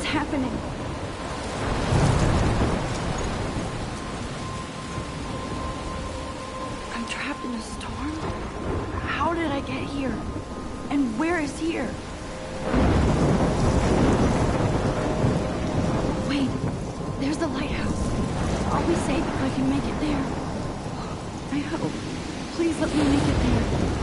happening? I'm trapped in a storm? How did I get here? And where is here? Wait, there's the lighthouse. I'll be safe if I can make it there. I hope. Please let me make it there.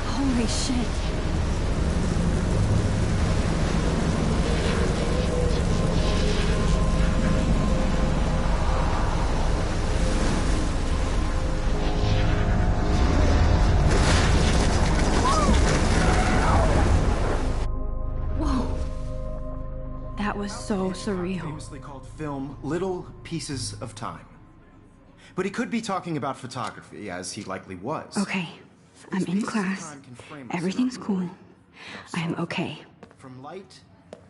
Holy shit. That was so surreal. Famously called film Little Pieces of Time. But he could be talking about photography, as he likely was. Okay, I'm in class. Everything's cool. I am okay. From light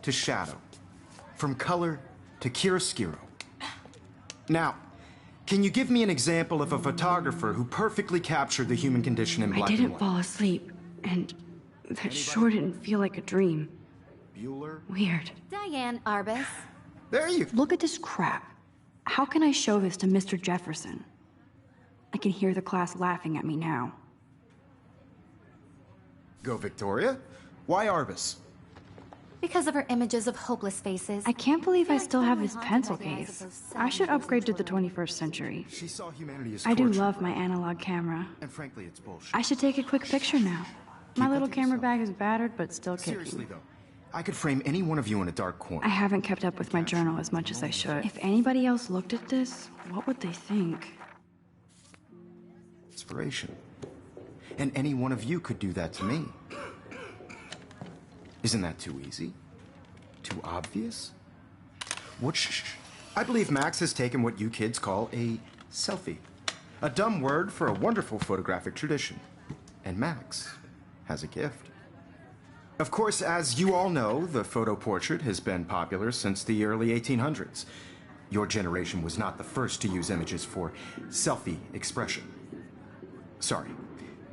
to shadow. From color to chiaroscuro. Now, can you give me an example of a photographer who perfectly captured the human condition in black and white? I didn't fall asleep, and that sure didn't feel like a dream. Bueller? Weird. Diane Arbus. There you... Look at this crap. How can I show this to Mr. Jefferson? I can hear the class laughing at me now. Go, Victoria. Why Arbus? Because of her images of hopeless faces. I can't believe I still have this pencil case. I should upgrade to the 21st century. She saw humanity as I do torture. love my analog camera. And frankly, it's bullshit. I should take a quick picture now. My Keep little that to camera yourself. bag is battered, but still Seriously, kicking. though. I could frame any one of you in a dark corner. I haven't kept up with my journal as much as I should. If anybody else looked at this, what would they think? Inspiration. And any one of you could do that to me. Isn't that too easy? Too obvious? What? Shh. I believe Max has taken what you kids call a selfie. A dumb word for a wonderful photographic tradition. And Max has a gift. Of course, as you all know, the photo portrait has been popular since the early 1800s. Your generation was not the first to use images for selfie expression. Sorry,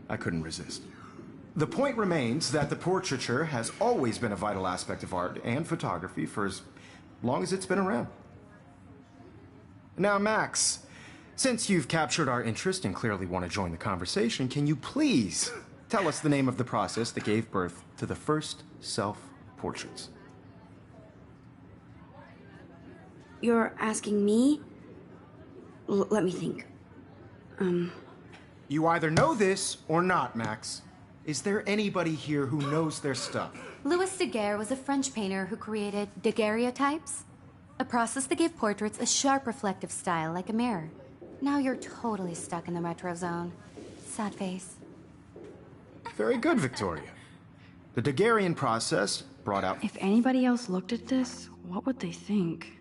I couldn't resist. The point remains that the portraiture has always been a vital aspect of art and photography for as long as it's been around. Now, Max, since you've captured our interest and clearly want to join the conversation, can you please tell us the name of the process that gave birth to the first self-portraits? You're asking me? Let me think. You either know this or not, Max. Is there anybody here who knows their stuff? Louis Daguerre was a French painter who created daguerreotypes, a process that gave portraits a sharp reflective style like a mirror. Now you're totally stuck in the retro zone. Sad face. Very good, Victoria. The Daguerrean process brought out... If anybody else looked at this, what would they think?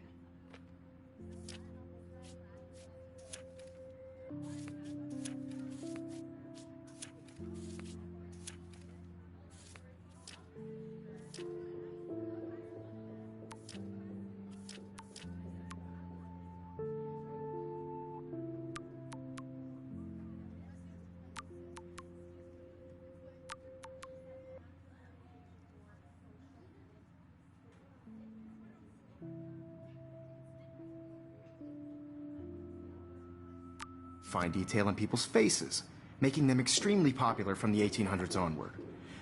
fine detail in people's faces, making them extremely popular from the 1800s onward.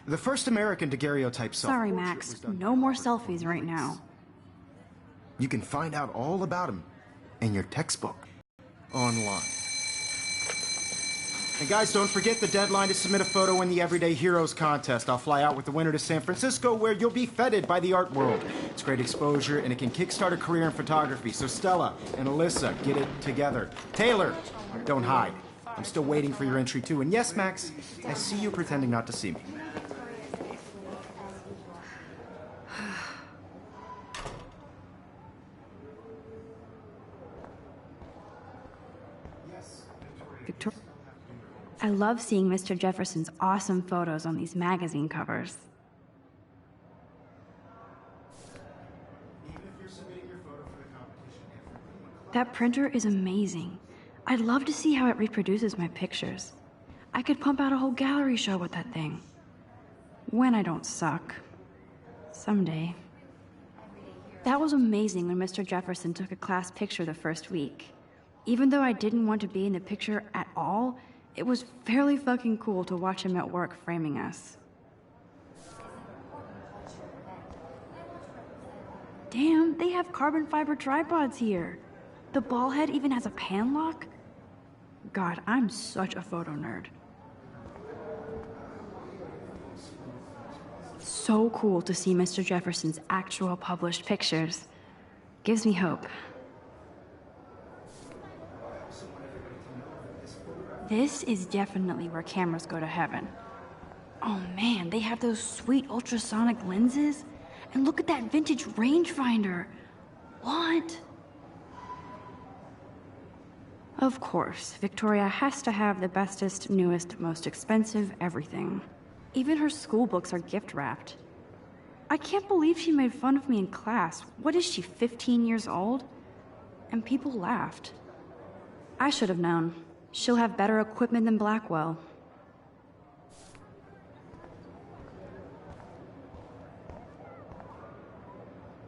The first American daguerreotype Sorry, self-portrait Max. was done No by more Robert selfies Louis right Riggs. now. You can find out all about him in your textbook online. And guys, don't forget the deadline to submit a photo in the Everyday Heroes contest. I'll fly out with the winner to San Francisco, where you'll be feted by the art world. It's great exposure, and it can kickstart a career in photography. So Stella and Alyssa, get it together. Taylor, don't hide. I'm still waiting for your entry too. And yes, Max, I see you pretending not to see me. Victoria. I love seeing Mr. Jefferson's awesome photos on these magazine covers. That printer is amazing. I'd love to see how it reproduces my pictures. I could pump out a whole gallery show with that thing. When I don't suck. Someday. That was amazing when Mr. Jefferson took a class picture the first week. Even though I didn't want to be in the picture at all, it was fairly fucking cool to watch him at work framing us. Damn, they have carbon fiber tripods here. The ball head even has a pan lock? God, I'm such a photo nerd. So cool to see Mr. Jefferson's actual published pictures. Gives me hope. This is definitely where cameras go to heaven. Oh man, they have those sweet ultrasonic lenses. And look at that vintage rangefinder. What? Of course, Victoria has to have the bestest, newest, most expensive everything. Even her school books are gift wrapped. I can't believe she made fun of me in class. What is she, 15 years old? And people laughed. I should have known. She'll have better equipment than Blackwell.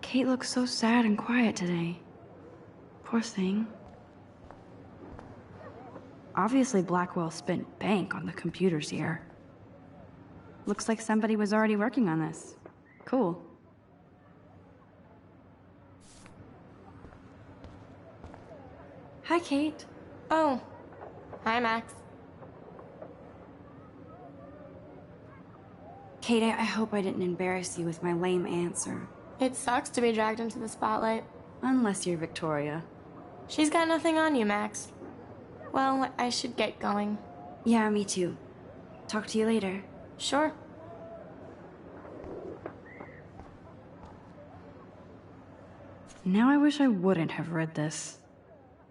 Kate looks so sad and quiet today. Poor thing. Obviously, Blackwell spent bank on the computers here. Looks like somebody was already working on this. Cool. Hi, Kate. Oh. Hi, Max. Kate, I hope I didn't embarrass you with my lame answer. It sucks to be dragged into the spotlight. Unless you're Victoria. She's got nothing on you, Max. Well, I should get going. Yeah, me too. Talk to you later. Sure. Now I wish I wouldn't have read this.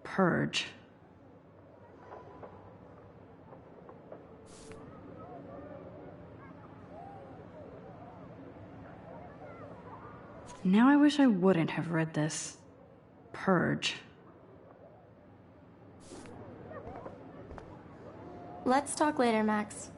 Purge. Now I wish I wouldn't have read this. Purge. Let's talk later, Max.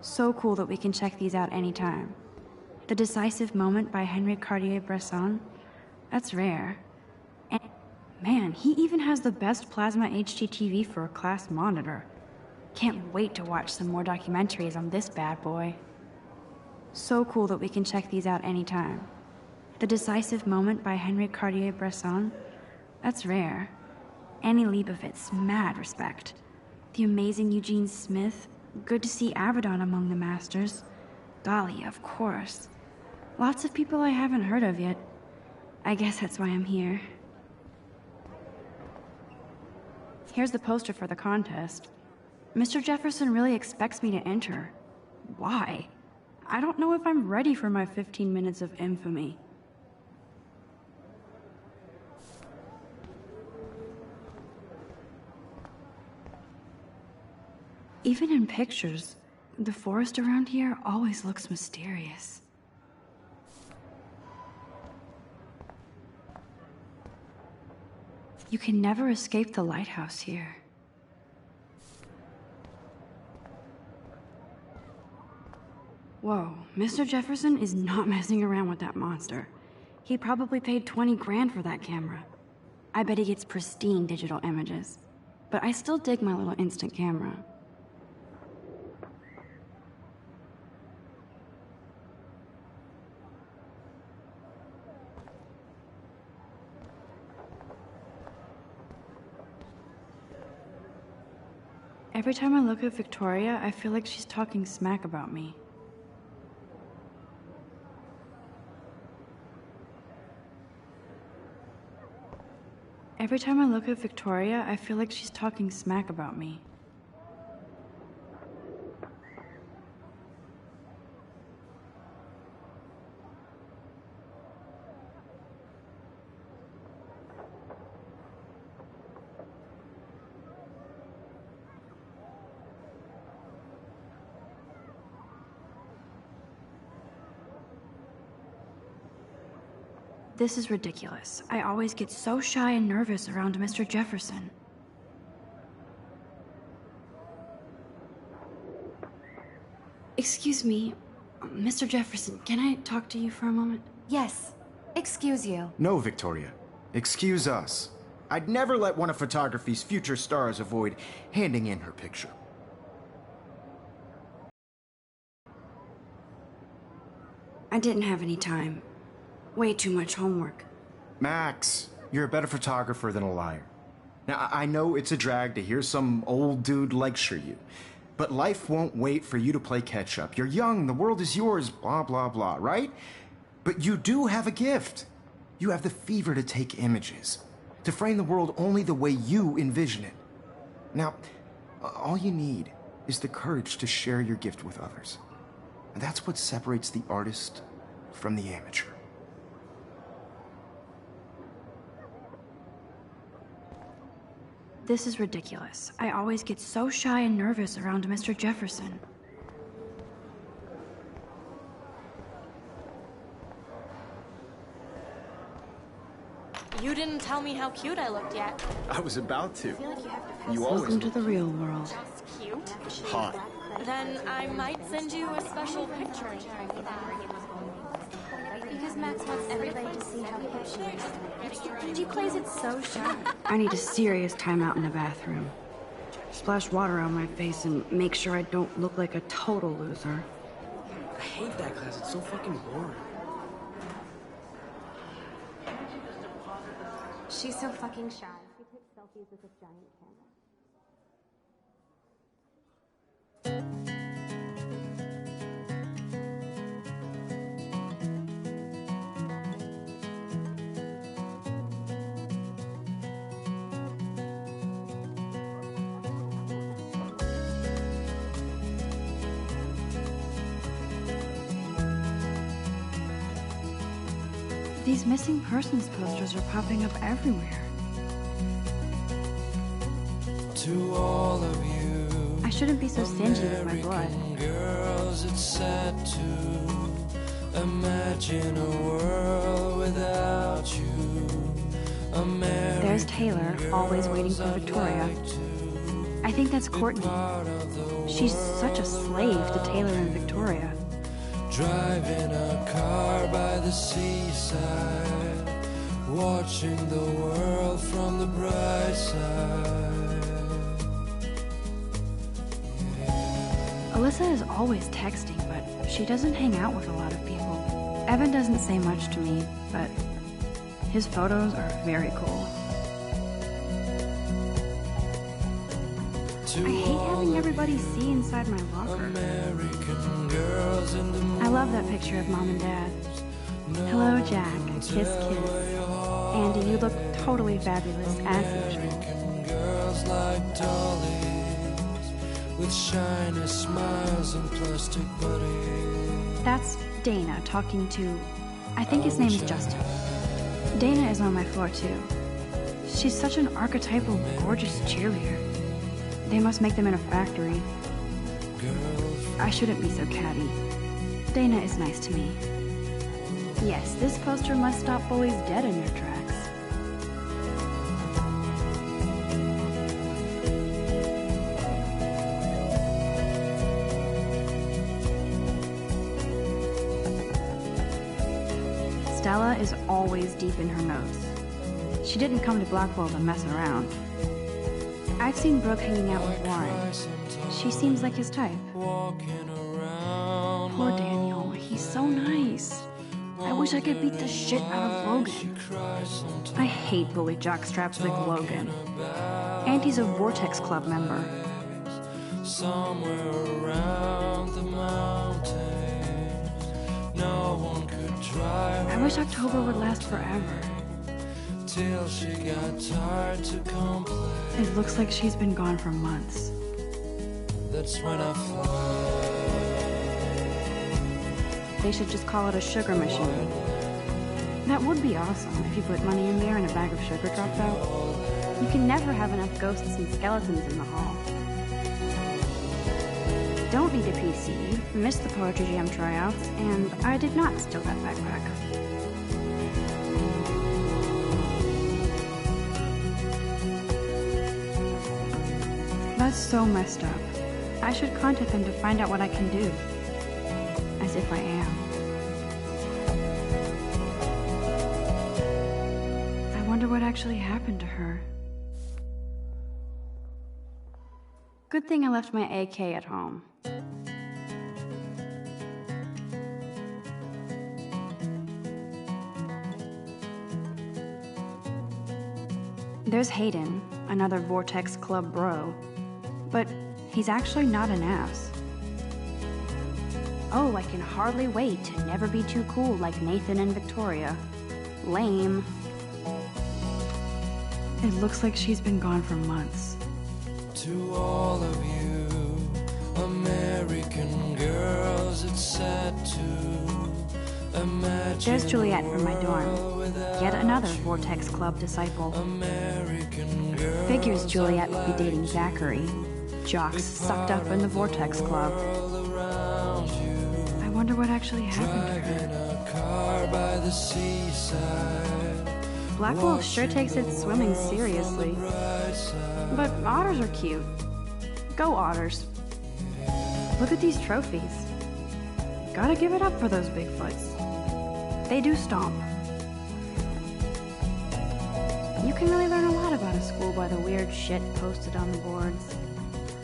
So cool that we can check these out anytime. The Decisive Moment by Henry Cartier-Bresson. That's rare. And man, he even has the best plasma HDTV for a class monitor. Can't wait to watch some more documentaries on this bad boy. So cool that we can check these out anytime. The Decisive Moment by Henry Cartier-Bresson. That's rare. Annie Leibovitz, mad respect. The amazing Eugene Smith. Good to see Abaddon among the masters. Dahlia, of course. Lots of people I haven't heard of yet. I guess that's why I'm here. Here's the poster for the contest. Mr. Jefferson really expects me to enter. Why? I don't know if I'm ready for my 15 minutes of infamy. Even in pictures, the forest around here always looks mysterious. You can never escape the lighthouse here. Whoa, Mr. Jefferson is not messing around with that monster. He probably paid 20 grand for that camera. I bet he gets pristine digital images. But I still dig my little instant camera. Every time I look at Victoria, I feel like she's talking smack about me. Every time I look at Victoria, I feel like she's talking smack about me. This is ridiculous. I always get so shy and nervous around Mr. Jefferson. Excuse me, Mr. Jefferson, can I talk to you for a moment? Yes. Excuse you. No, Victoria. Excuse us. I'd never let one of photography's future stars avoid handing in her picture. I didn't have any time. Way too much homework. Max, you're a better photographer than a liar. Now, I know it's a drag to hear some old dude lecture you, but life won't wait for you to play catch-up. You're young, the world is yours, blah, blah, blah, right? But you do have a gift. You have the fever to take images, to frame the world only the way you envision it. Now, all you need is the courage to share your gift with others. And that's what separates the artist from the amateur. This is ridiculous. I always get so shy and nervous around Mr. Jefferson. You didn't tell me how cute I looked yet. I was about to. You Welcome to the real world. Just cute. Hot. Then I might send you a special picture. Because Max wants everybody to see how cute she is. She plays it so shy. I need a serious timeout in the bathroom. Splash water on my face and make sure I don't look like a total loser. I hate that class. It's so fucking boring. She's so fucking shy. She takes selfies with a giant camera. These missing persons posters are popping up everywhere. To all of you, I shouldn't be so stingy with my blood. American girls, it's sad to imagine a world without you. American There's Taylor, always waiting for girls, Victoria. I'd like to I think that's Courtney. part of the She's such a slave to Taylor and Victoria. Driving a car by the seaside, watching the world from the bright side. Alyssa is always texting, but she doesn't hang out with a lot of people. Evan doesn't say much to me, but his photos are very cool. I hate having everybody see inside my locker. American girls in the I love that picture of Mom and Dad. Hello, Jack. Kiss, kiss. Andy, you look totally fabulous, as usual. American girls like dollies with shiny smiles and plastic bodies. That's Dana talking to... I think his name is Justin. Dana is on my floor, too. She's such an archetypal, gorgeous cheerleader. They must make them in a factory. I shouldn't be so catty. Dana is nice to me. Yes, this poster must stop bullies dead in their tracks. Stella is always deep in her notes. She didn't come to Blackwell to mess around. I've seen Brooke hanging out with Warren. She seems like his type. Poor Daniel, he's so nice. I wish I could beat the shit out of Logan. I hate bully jockstraps like Logan. And he's a Vortex Club member. Somewhere around the mountains, no one could drive. I wish October would last forever. Till she got tired to complain. It looks like she's been gone for months. That's when I fly. They should just call it a sugar machine. That would be awesome if you put money in there and a bag of sugar dropped out. You can never have enough ghosts and skeletons in the hall. Don't need a PC, missed the Poetry Jam tryouts, and I did not steal that backpack. That's so messed up. I should contact them to find out what I can do. As if I am. I wonder what actually happened to her. Good thing I left my AK at home. There's Hayden, another Vortex Club bro. But he's actually not an ass. Oh, I can hardly wait to never be too cool like Nathan and Victoria. Lame. It looks like she's been gone for months. To all of you American girls, it's sad to imagine. There's Juliet from my dorm. Yet another Vortex Club disciple. American girls, Figures Juliet would be dating Zachary. Jocks sucked up in the Vortex Club. I wonder what actually happened to her. in a car by the seaside. Blackwell sure takes its swimming seriously. But otters are cute. Go otters. Look at these trophies. Gotta give it up for those Bigfoots. They do stomp. You can really learn a lot about a school by the weird shit posted on the boards.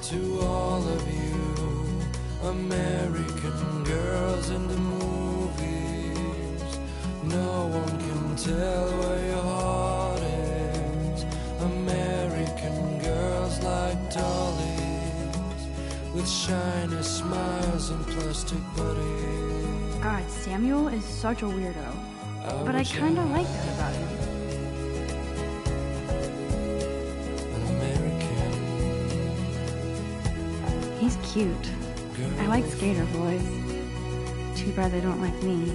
To all of you American girls in the movies, no one can tell where your heart is. American girls like dollies with shiny smiles and plastic bodies. God, Samuel is such a weirdo. But I kinda like that about him. He's cute. I like skater boys. Too bad they don't like me.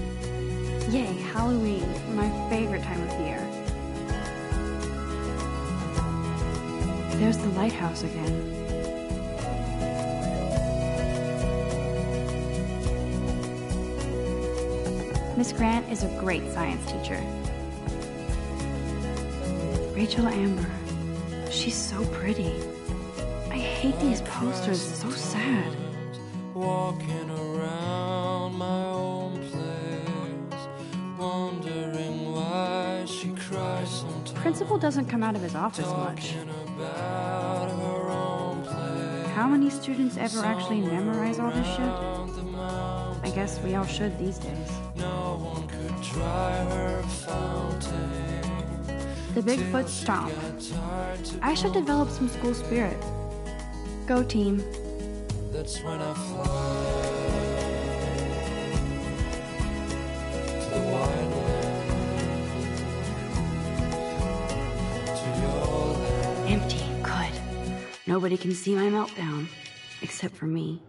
Yay, Halloween, my favorite time of year. There's the lighthouse again. Miss Grant is a great science teacher. Rachel Amber. She's so pretty. I hate these posters, so sad. Walking around my own place, wondering why she cries sometimes. Principal doesn't come out of his office much. Talking about her own place. How many students ever actually memorize all this shit? Around the mountain, I guess we all should these days. no one could try her fountain. The Bigfoot stomp. I should develop some school spirit. Go team. That's when I fly to the wildland, to your land. Empty. Good. Nobody can see my meltdown. Except for me.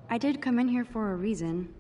I did come in here for a reason.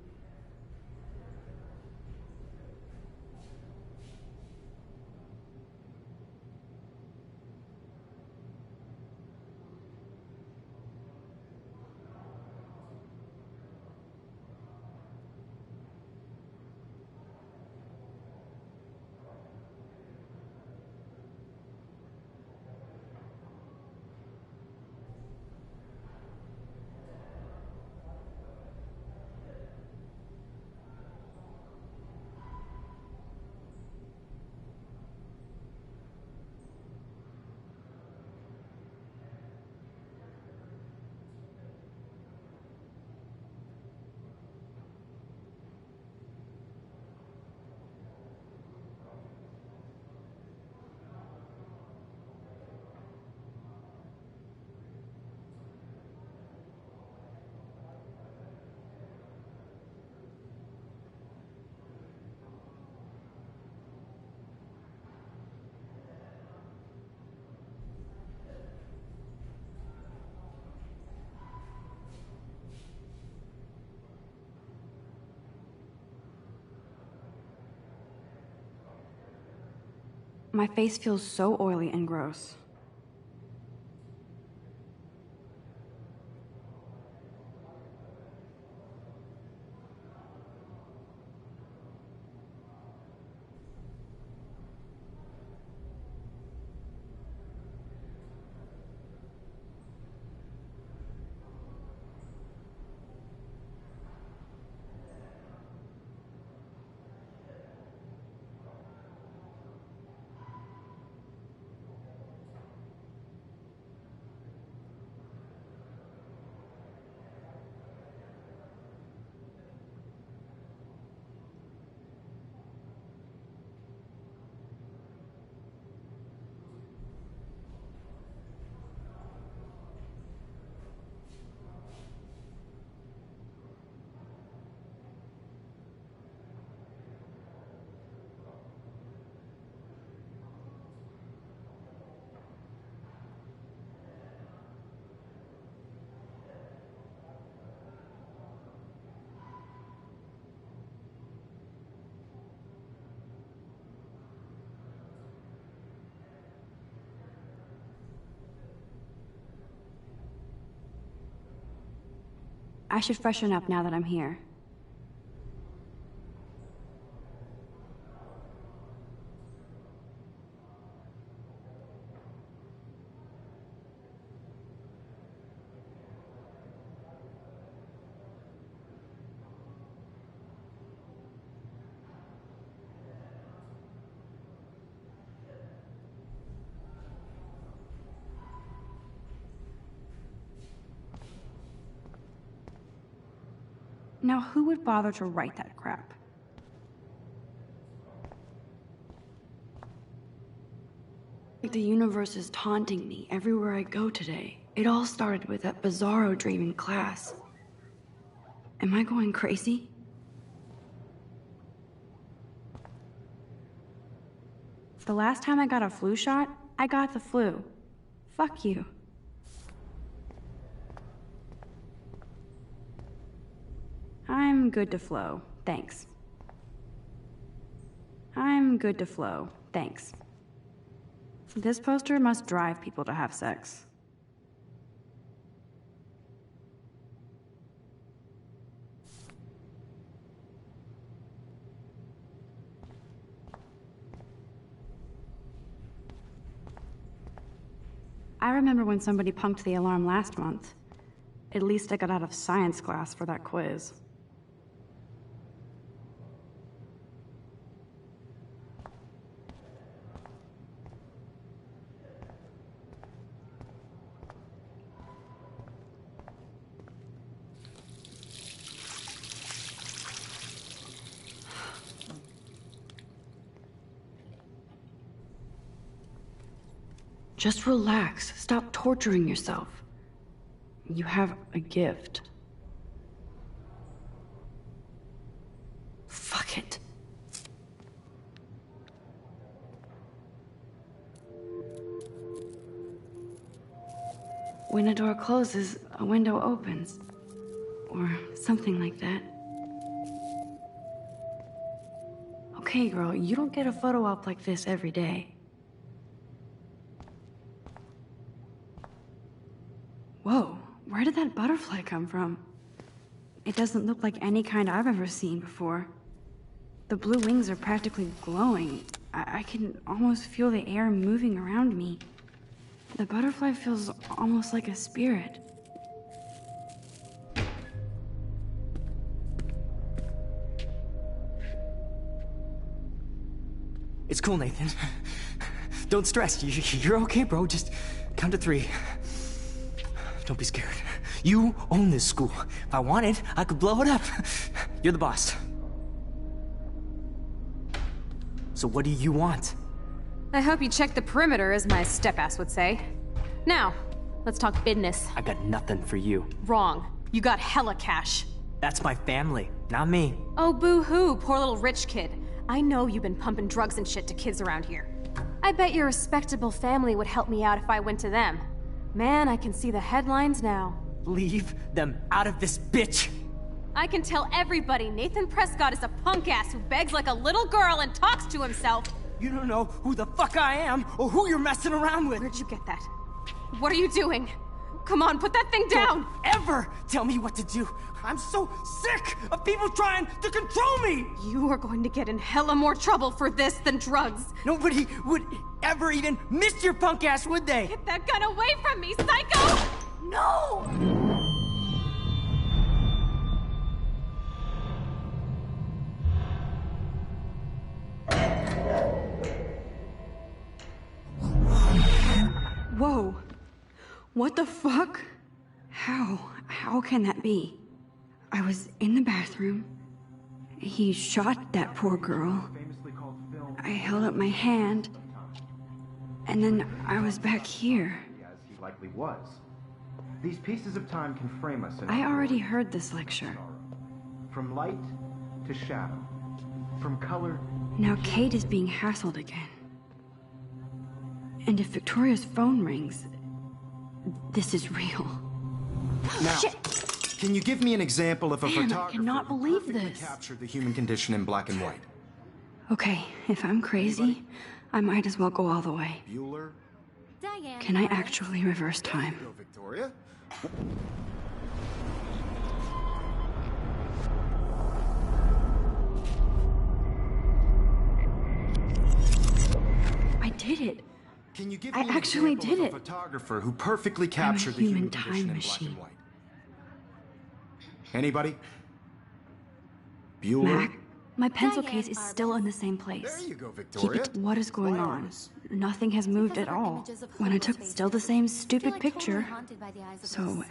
My face feels so oily and gross. I should freshen up now that I'm here. Now, who would bother to write that crap? Like the universe is taunting me everywhere I go today. It all started with that bizarro dream in class. Am I going crazy? The last time I got a flu shot, I got the flu. Fuck you. I'm good to flow, thanks. I'm good to flow, thanks. This poster must drive people to have sex. I remember when somebody punked the alarm last month. At least I got out of science class for that quiz. Just relax. Stop torturing yourself. You have a gift. Fuck it. When a door closes, a window opens. or something like that. Okay, girl, you don't get a photo op like this every day. Whoa, where did that butterfly come from? It doesn't look like any kind I've ever seen before. The blue wings are practically glowing. I can almost feel the air moving around me. The butterfly feels almost like a spirit. It's cool, Nathan. Don't stress. You're okay, bro. Just count to 3. Don't be scared. You own this school. If I wanted, I could blow it up. You're the boss. So what do you want? I hope you check the perimeter, as my step-ass would say. Now, let's talk business. I got nothing for you. Wrong. You got hella cash. That's my family, not me. Oh, boo-hoo, poor little rich kid. I know you've been pumping drugs and shit to kids around here. I bet your respectable family would help me out if I went to them. Man, I can see the headlines now. Leave them out of this bitch! I can tell everybody Nathan Prescott is a punk-ass who begs like a little girl and talks to himself. You don't know who the fuck I am or who you're messing around with. Where'd you get that? What are you doing? Come on, put that thing down! Don't ever tell me what to do! I'm so sick of people trying to control me! You are going to get in hella more trouble for this than drugs. Nobody would ever even miss your punk ass, would they? Get that gun away from me, psycho! No! Whoa. What the fuck? How can that be? I was in the bathroom. He shot that poor girl. I held up my hand. And then I was back here. As he likely was. These pieces of time can frame us in I already heard this lecture. From light to shadow. From color. Now Kate is being hassled again. And if Victoria's phone rings, this is real. Now, Shit. Can you give me an example of a Man, I photographer cannot who believe perfectly this. captured the human condition in black and white? Okay, if I'm crazy, I might as well go all the way. Bueller? Diane. Can I actually reverse time? Go, Victoria. I did it. Can you give I me an actually example did of a it. photographer who perfectly captured the human human time condition in black machine. and white? Anybody? Bueller? Mac, my pencil Diane case is still in the same place. There you go, Victoria. What is going on? Flowers. Nothing has moved at all. When I took still the same stupid picture. So,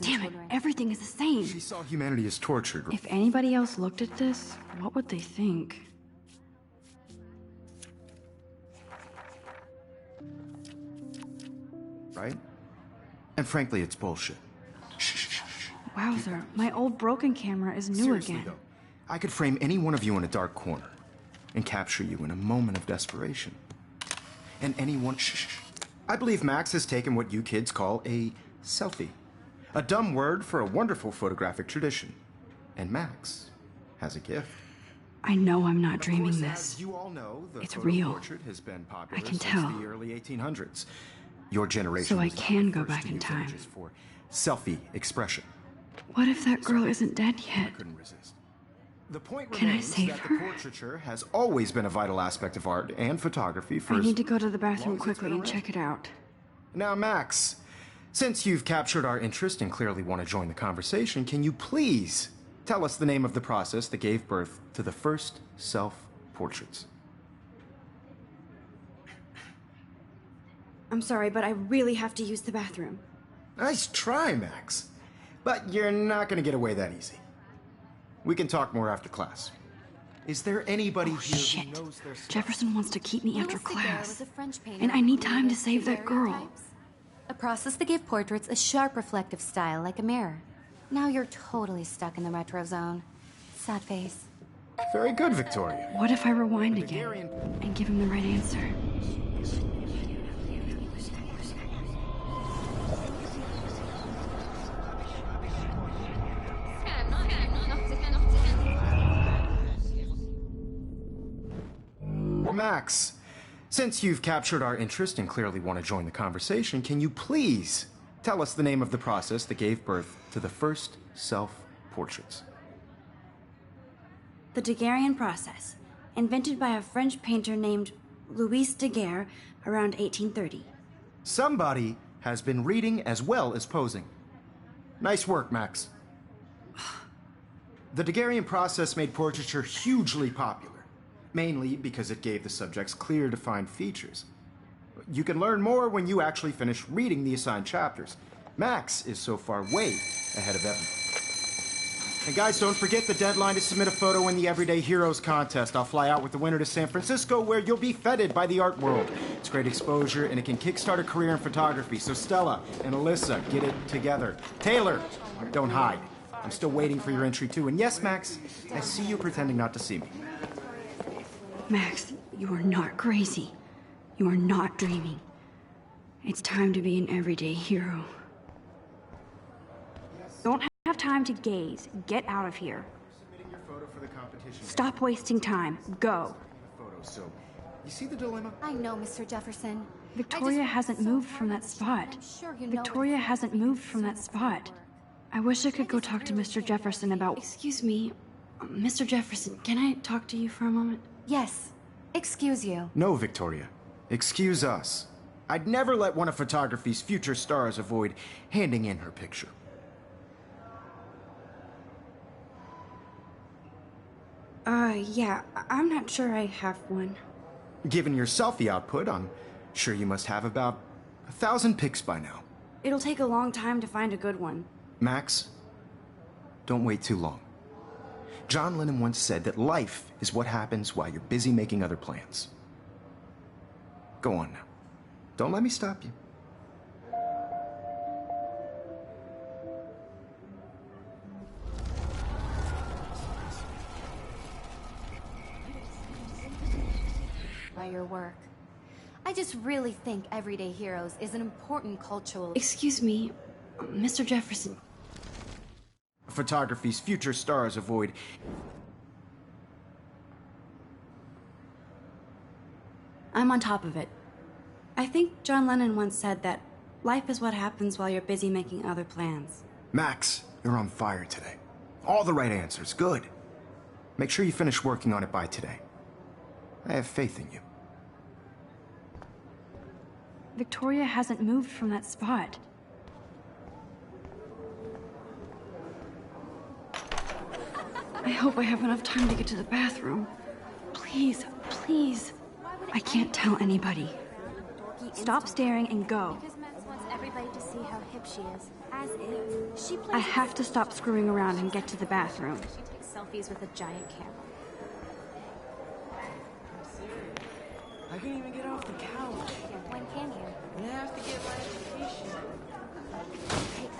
damn it, everything is the same. She saw humanity as tortured. If anybody else looked at this, what would they think? Right? And frankly, it's bullshit. Wowzer, my old broken camera is new Seriously, again. though, I could frame any one of you in a dark corner and capture you in a moment of desperation. And anyone... I believe Max has taken what you kids call a selfie. A dumb word for a wonderful photographic tradition. And Max has a gift. I know I'm not Of dreaming course, this. as you all know, the It's photo real. portrait has been popular I can since tell. the early 1800s. Your generation So I was not can the go first back to in use time. images for selfie expression. What if that girl isn't dead yet? Couldn't resist. The point Can I remains save that her? the portraiture has always been a vital aspect of art and photography for I as need to go to the bathroom long as it's quickly been and around. check it out. Now, Max, since you've captured our interest and clearly want to join the conversation, can you please tell us the name of the process that gave birth to the first self-portraits? I'm sorry, but I really have to use the bathroom. Nice try, Max. But you're not going to get away that easy. We can talk more after class. Is there anybody here Shit. who knows their stuff? Jefferson wants to keep me after Louis Daguerre class. was a French painter And I who need time to created save that girl. daguerreotypes, a process that gave portraits a sharp reflective style like a mirror. Now you're totally stuck in the retro zone. Sad face. Very good, Victoria. What if I rewind again Daguerrean- and give him the right answer? Max, since you've captured our interest and clearly want to join the conversation, can you please tell us the name of the process that gave birth to the first self-portraits? The Daguerrean process, invented by a French painter named Louis Daguerre around 1830. Somebody has been reading as well as posing. Nice work, Max. The Daguerrean process made portraiture hugely popular, mainly because it gave the subjects clear, defined features. You can learn more when you actually finish reading the assigned chapters. Max is so far way ahead of everyone. And guys, don't forget the deadline to submit a photo in the Everyday Heroes contest. I'll fly out with the winner to San Francisco, where you'll be feted by the art world. It's great exposure, and it can kickstart a career in photography. So Stella and Alyssa, get it together. Taylor, don't hide. I'm still waiting for your entry, too. And yes, Max, I see you pretending not to see me. Max, you are not crazy. You are not dreaming. It's time to be an everyday hero. Don't have time to gaze. Get out of here. Submitting your photo for the competition. Stop wasting time. Go. So, you see the dilemma? I know, Mr. Jefferson. Victoria hasn't moved from that spot. I'm sure you know Victoria it's hasn't moved from that spot. I wish I could go talk to Mr. Jefferson about... Excuse me, Mr. Jefferson, can I talk to you for a moment? Yes. Excuse you. No, Victoria. Excuse us. I'd never let one of photography's future stars avoid handing in her picture. Yeah, I'm not sure I have one. Given your selfie output, I'm sure you must have about 1,000 pics by now. It'll take a long time to find a good one. Max, don't wait too long. John Lennon once said that life is what happens while you're busy making other plans. Go on now. Don't let me stop you. By your work. I just really think Everyday Heroes is an important cultural... Excuse me, Mr. Jefferson. Photography's future stars avoid... I'm on top of it. I think John Lennon once said that life is what happens while you're busy making other plans. Max, you're on fire today. All the right answers. Good. Make sure you finish working on it by today. I have faith in you. Victoria hasn't moved from that spot. I hope I have enough time to get to the bathroom. Please, please. I can't tell anybody. Stop staring and go. Because Max wants everybody to see how hip she is. As if. She plays I have to stop screwing around and get to the bathroom. She takes selfies with a giant camera. I can't even get off the couch. When can you? I have to get my education.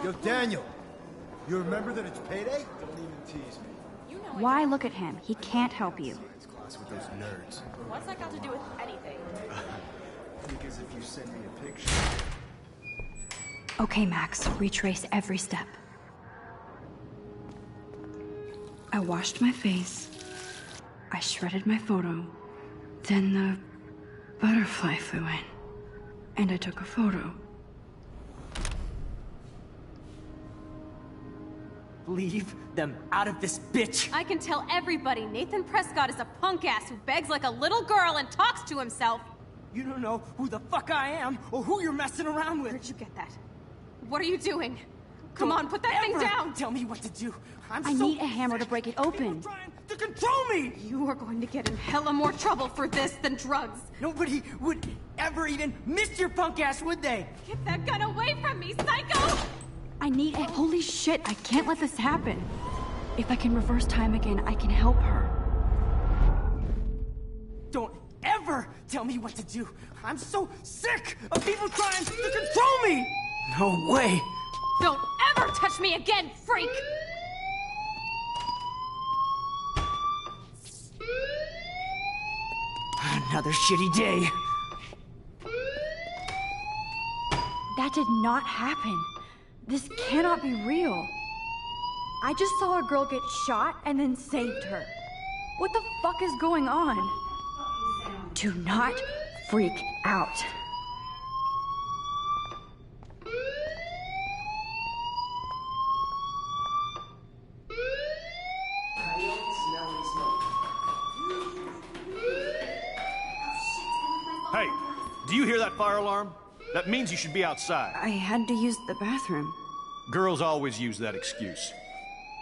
Yo, Daniel, you remember that it's payday? Don't even tease me. Why look at him? He can't help you. Science class with those nerds. What's that got to do with anything? Because if you send me a picture... Okay, Max, retrace every step. I washed my face. I shredded my photo. Then the butterfly flew in. And I took a photo. Leave them out of this bitch! I can tell everybody Nathan Prescott is a punk ass who begs like a little girl and talks to himself. You don't know who the fuck I am or who you're messing around with. Where'd you get that? What are you doing? Come on, put that thing Ever down! Tell me what to do. I need a hammer to break it open. People trying to control me! You are going to get in hella more trouble for this than drugs. Nobody would ever even miss your punk ass, would they? Get that gun away from me, psycho! I need a... Holy shit, I can't let this happen. If I can reverse time again, I can help her. Don't ever tell me what to do. I'm so sick of people trying to control me! No way! Don't ever touch me again, freak! Another shitty day. That did not happen. This cannot be real. I just saw a girl get shot and then saved her. What the fuck is going on? Do not freak out. Hey, do you hear that fire alarm? That means you should be outside. I had to use the bathroom. Girls always use that excuse.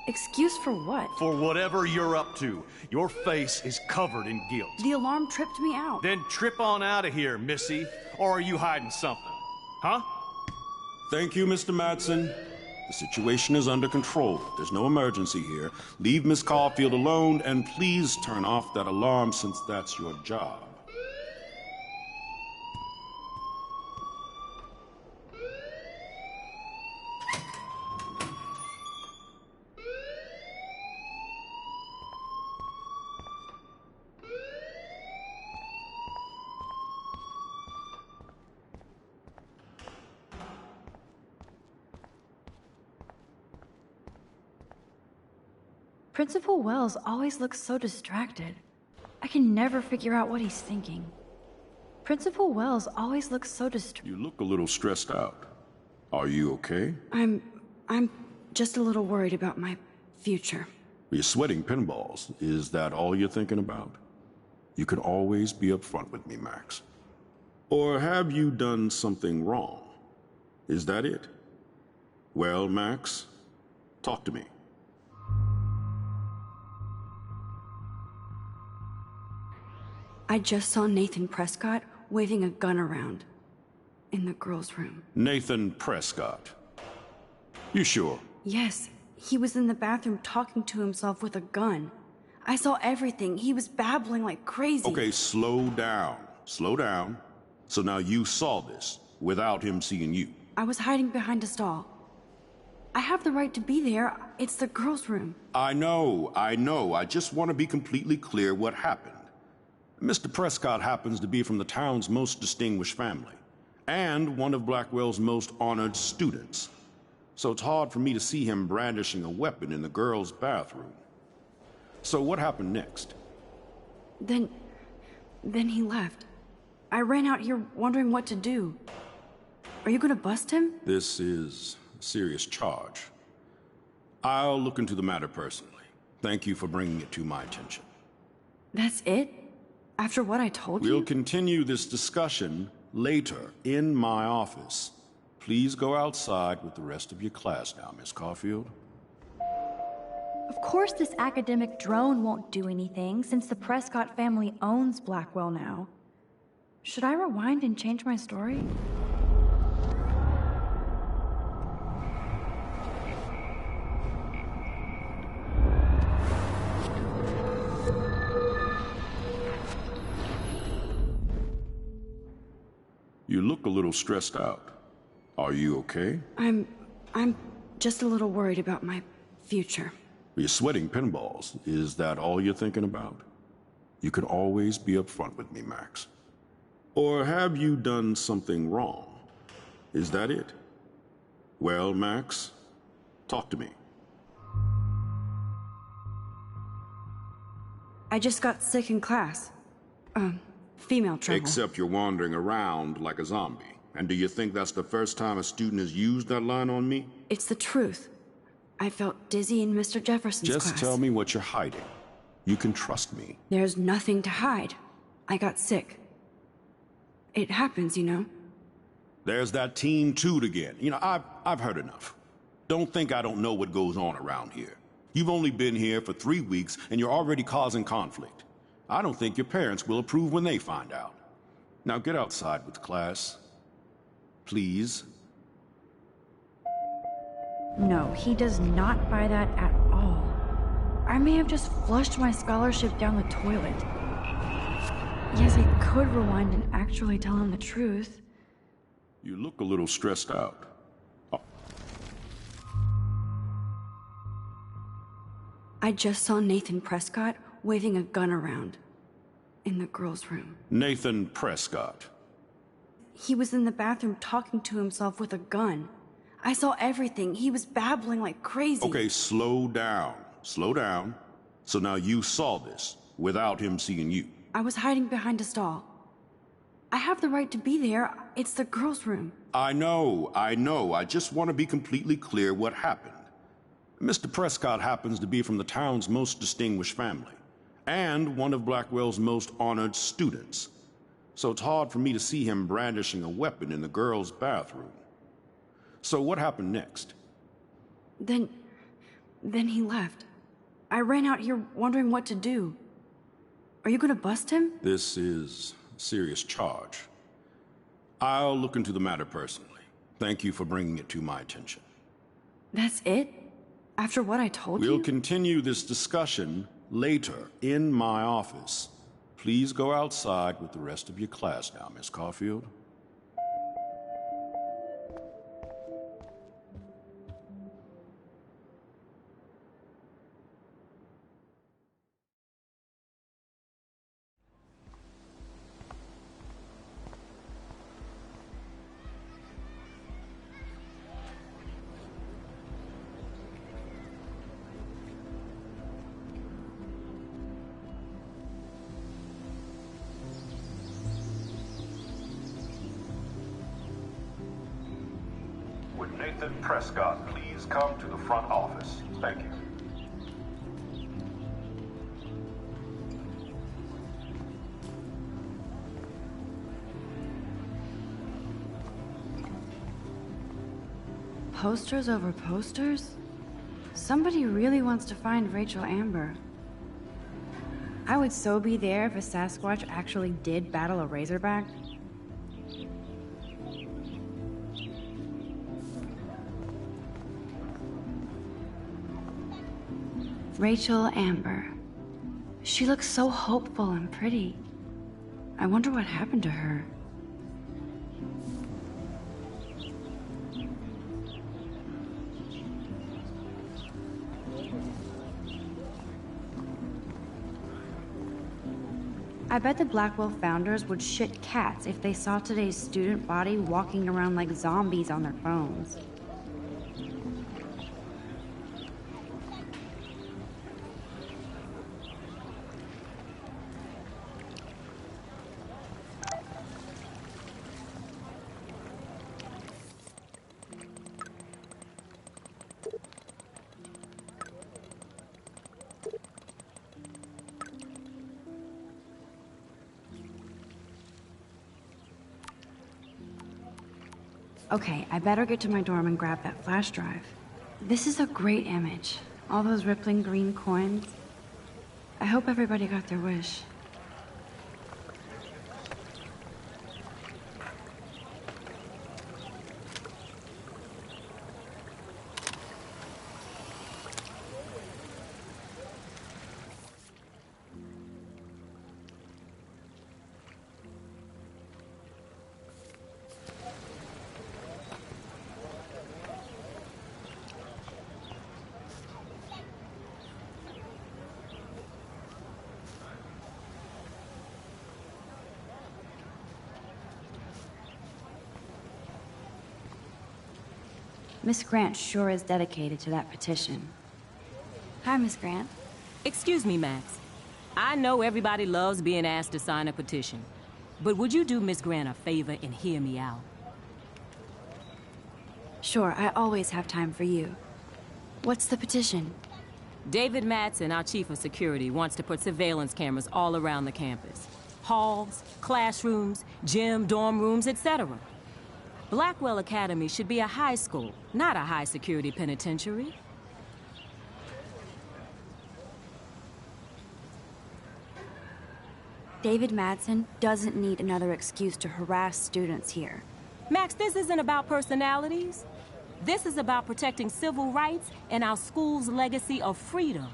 Excuse for what? For whatever you're up to. Your face is covered in guilt. The alarm tripped me out. Then trip on out of here, Missy. Or are you hiding something? Huh? Thank you, Mr. Madsen. The situation is under control. There's no emergency here. Leave Miss Caulfield alone, and please turn off that alarm since that's your job. Principal Wells always looks so distracted. I can never figure out what he's thinking. Principal Wells always looks so distracted. You look a little stressed out. Are you okay? I'm just a little worried about my future. You're sweating pinballs. Is that all you're thinking about? You can always be upfront with me, Max. Or have you done something wrong? Is that it? Well, Max, talk to me. I just saw Nathan Prescott waving a gun around in the girls' room. Nathan Prescott. You sure? Yes, he was in the bathroom talking to himself with a gun. I saw everything. He was babbling like crazy. Okay, slow down. Slow down. So now you saw this without him seeing you. I was hiding behind a stall. I have the right to be there. It's the girls' room. I know. I just want to be completely clear what happened. Mr. Prescott happens to be from the town's most distinguished family, and one of Blackwell's most honored students. So it's hard for me to see him brandishing a weapon in the girls' bathroom. So what happened next? Then he left. I ran out here wondering what to do. Are you gonna bust him? This is a serious charge. I'll look into the matter personally. Thank you for bringing it to my attention. That's it? After what I told you? We'll continue this discussion later in my office. Please go outside with the rest of your class now, Miss Caulfield. Of course this academic drone won't do anything since the Prescott family owns Blackwell now. Should I rewind and change my story? You look a little stressed out. Are you okay? I'm just a little worried about my future. You're sweating pinballs. Is that all you're thinking about? You can always be upfront with me, Max. Or have you done something wrong? Is that it? Well, Max, talk to me. I just got sick in class. Female trouble. Except you're wandering around like a zombie. And do you think that's the first time a student has used that line on me? It's the truth. I felt dizzy in Mr. Jefferson's class. Just tell me what you're hiding. You can trust me. There's nothing to hide. I got sick. It happens, you know. There's that teen toot again. You know, I've heard enough. Don't think I don't know what goes on around here. You've only been here for 3 weeks and you're already causing conflict. I don't think your parents will approve when they find out. Now get outside with class. Please. No, he does not buy that at all. I may have just flushed my scholarship down the toilet. Yes, I could rewind and actually tell him the truth. You look a little stressed out. I just saw Nathan Prescott waving a gun around in the girls' room. Nathan Prescott. He was in the bathroom talking to himself with a gun. I saw everything. He was babbling like crazy. Okay, slow down. Slow down. So now you saw this without him seeing you. I was hiding behind a stall. I have the right to be there. It's the girls' room. I know. I just want to be completely clear what happened. Mr. Prescott happens to be from the town's most distinguished family, and one of Blackwell's most honored students. So it's hard for me to see him brandishing a weapon in the girls' bathroom. So what happened next? Then he left. I ran out here wondering what to do. Are you gonna bust him? This is a serious charge. I'll look into the matter personally. Thank you for bringing it to my attention. That's it? After what I told you? We'll continue this discussion later in my office. Please go outside with the rest of your class now, Miss Caulfield. Would Nathan Prescott please come to the front office? Thank you. Posters over posters? Somebody really wants to find Rachel Amber. I would so be there if a Sasquatch actually did battle a Razorback. Rachel Amber. She looks so hopeful and pretty. I wonder what happened to her. I bet the Blackwell founders would shit cats if they saw today's student body walking around like zombies on their phones. Okay, I better get to my dorm and grab that flash drive. This is a great image. All those rippling green coins. I hope everybody got their wish. Miss Grant sure is dedicated to that petition. Hi, Miss Grant. Excuse me, Max. I know everybody loves being asked to sign a petition, but would you do Miss Grant a favor and hear me out? Sure, I always have time for you. What's the petition? David Madsen, our chief of security, wants to put surveillance cameras all around the campus. Halls, classrooms, gym, dorm rooms, etc. Blackwell Academy should be a high school, not a high-security penitentiary. David Madsen doesn't need another excuse to harass students here. Max, this isn't about personalities. This is about protecting civil rights and our school's legacy of freedom.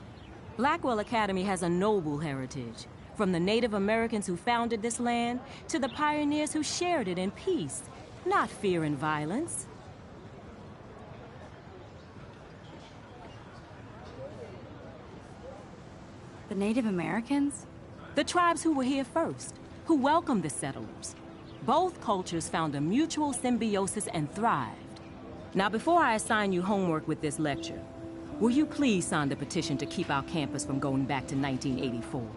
Blackwell Academy has a noble heritage, from the Native Americans who founded this land to the pioneers who shared it in peace, not fear and violence. The Native Americans? The tribes who were here first, who welcomed the settlers. Both cultures found a mutual symbiosis and thrived. Now, before I assign you homework with this lecture, will you please sign the petition to keep our campus from going back to 1984?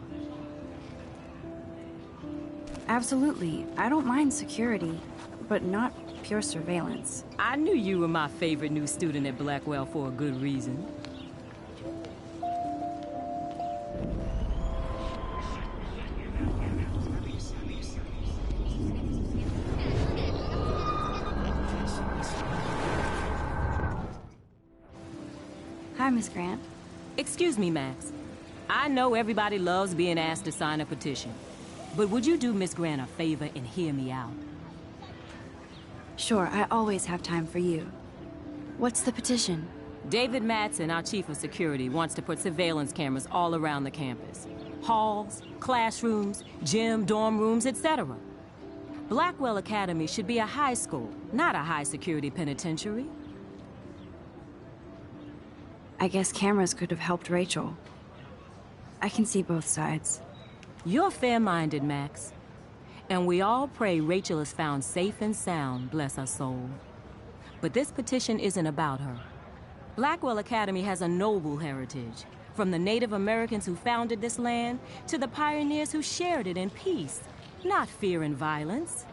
Absolutely. I don't mind security, but not pure surveillance. I knew you were my favorite new student at Blackwell for a good reason. Hi, Miss Grant. Excuse me, Max. I know everybody loves being asked to sign a petition, but would you do Miss Grant a favor and hear me out? Sure, I always have time for you. What's the petition? David Madsen, our chief of security, wants to put surveillance cameras all around the campus. Halls, classrooms, gym, dorm rooms, etc. Blackwell Academy should be a high school, not a high-security penitentiary. I guess cameras could have helped Rachel. I can see both sides. You're fair-minded, Max. And we all pray Rachel is found safe and sound, bless her soul. But this petition isn't about her. Blackwell Academy has a noble heritage, from the Native Americans who founded this land to the pioneers who shared it in peace, not fear and violence.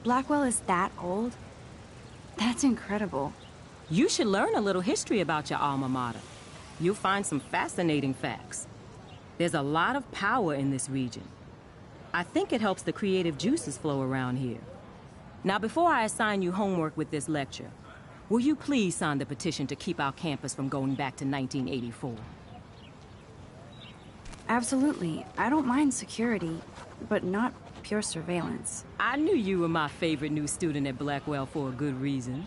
Blackwell is that old? That's incredible. You should learn a little history about your alma mater. You'll find some fascinating facts. There's a lot of power in this region. I think it helps the creative juices flow around here. Now, before I assign you homework with this lecture, will you please sign the petition to keep our campus from going back to 1984? Absolutely. I don't mind security, but not pure surveillance. I knew you were my favorite new student at Blackwell for a good reason.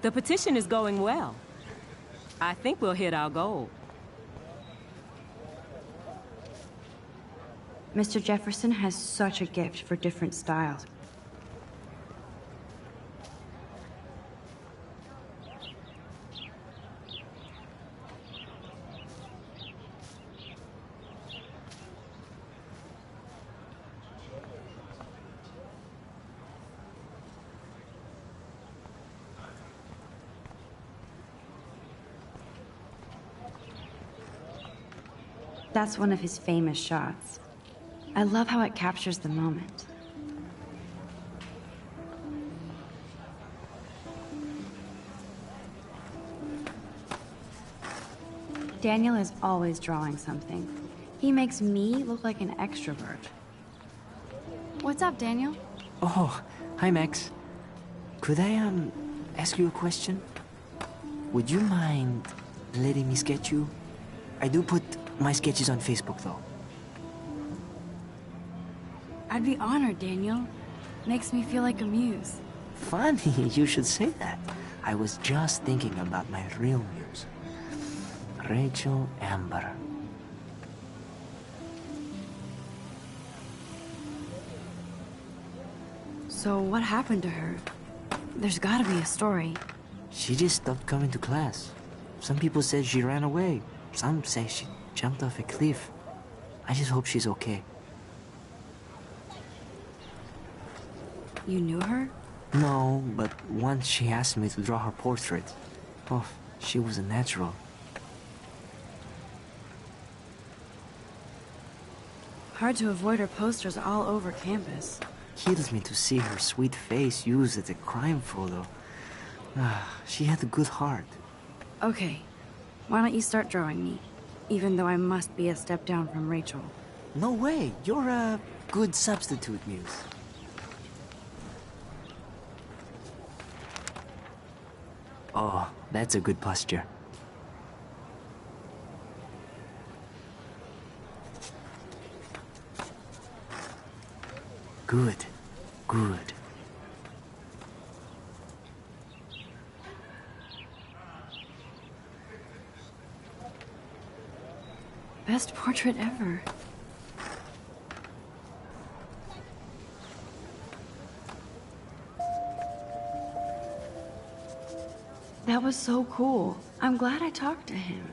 The petition is going well. I think we'll hit our goal. Mr. Jefferson has such a gift for different styles. That's one of his famous shots. I love how it captures the moment. Daniel is always drawing something. He makes me look like an extrovert. What's up, Daniel? Oh, hi, Max. Could I, ask you a question? Would you mind letting me sketch you? I do put my sketches on Facebook, though. I'd be honored, Daniel. Makes me feel like a muse. Funny, you should say that. I was just thinking about my real muse. Rachel Amber. So what happened to her? There's gotta be a story. She just stopped coming to class. Some people said she ran away. Some say she jumped off a cliff. I just hope she's okay. You knew her? No, but once she asked me to draw her portrait. Oh, she was a natural. Hard to avoid her posters all over campus. Kills me to see her sweet face used as a crime photo. She had a good heart. Okay, why don't you start drawing me? Even though I must be a step down from Rachel. No way, you're a good substitute, Muse. Oh, that's a good posture. Good, good. Best portrait ever. That was so cool. I'm glad I talked to him.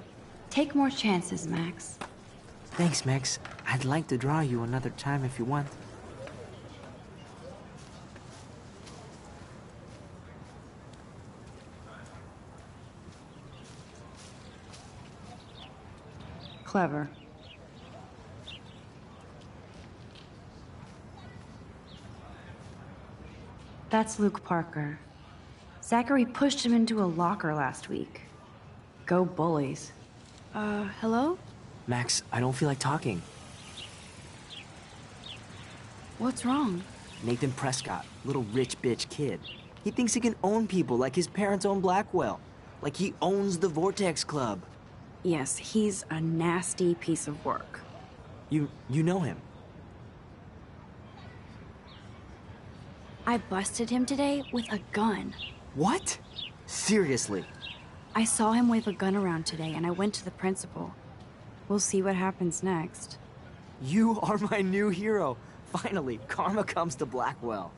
Take more chances, Max. Thanks, Max. I'd like to draw you another time if you want. Clever. That's Luke Parker. Zachary pushed him into a locker last week. Go bullies. Hello? Max, I don't feel like talking. What's wrong? Nathan Prescott, little rich bitch kid. He thinks he can own people like his parents own Blackwell. Like he owns the Vortex Club. Yes, he's a nasty piece of work. You know him? I busted him today with a gun. What? Seriously? I saw him wave a gun around today and I went to the principal. We'll see what happens next. You are my new hero. Finally, karma comes to Blackwell.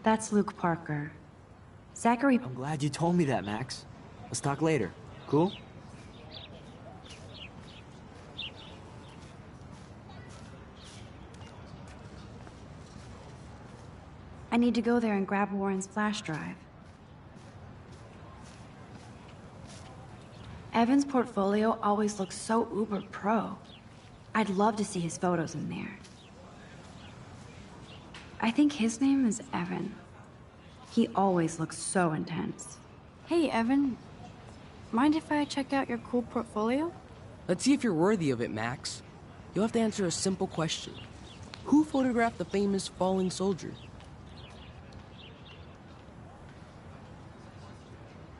That's Luke Parker. Zachary... I'm glad you told me that, Max. Let's talk later. Cool? I need to go there and grab Warren's flash drive. Evan's portfolio always looks so uber pro. I'd love to see his photos in there. I think his name is Evan. He always looks so intense. Hey, Evan. Mind if I check out your cool portfolio? Let's see if you're worthy of it, Max. You'll have to answer a simple question. Who photographed the famous falling soldier?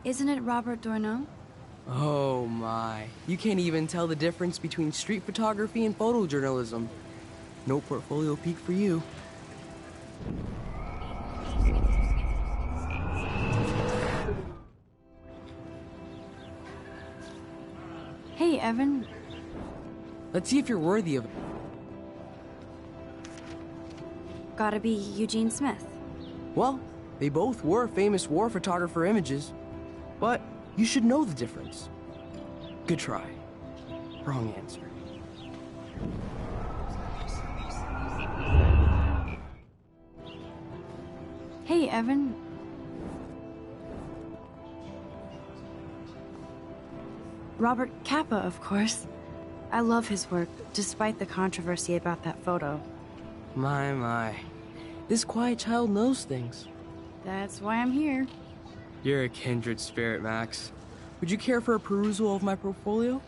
Isn't it Robert Doisneau? Oh my. You can't even tell the difference between street photography and photojournalism. No portfolio peek for you. Hey, Evan. Let's see if you're worthy of it. Gotta be Eugene Smith. Well, they both were famous war photographer images. But you should know the difference. Good try. Wrong answer. Hey, Evan. Robert Capa, of course. I love his work, despite the controversy about that photo. My. This quiet child knows things. That's why I'm here. You're a kindred spirit, Max. Would you care for a perusal of my portfolio?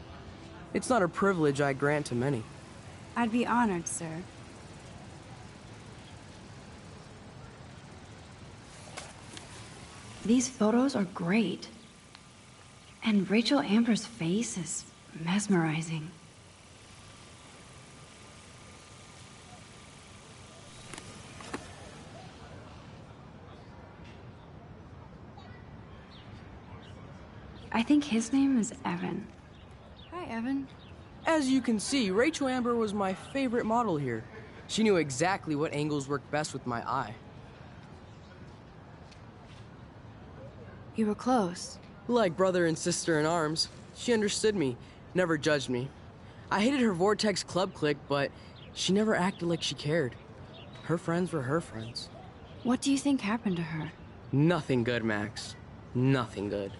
It's not a privilege I grant to many. I'd be honored, sir. These photos are great. And Rachel Amber's face is mesmerizing. I think his name is Evan. Hi, Evan. As you can see, Rachel Amber was my favorite model here. She knew exactly what angles worked best with my eye. You were close. Like brother and sister in arms. She understood me, never judged me. I hated her Vortex Club clique, but she never acted like she cared. Her friends were her friends. What do you think happened to her? Nothing good, Max. Nothing good.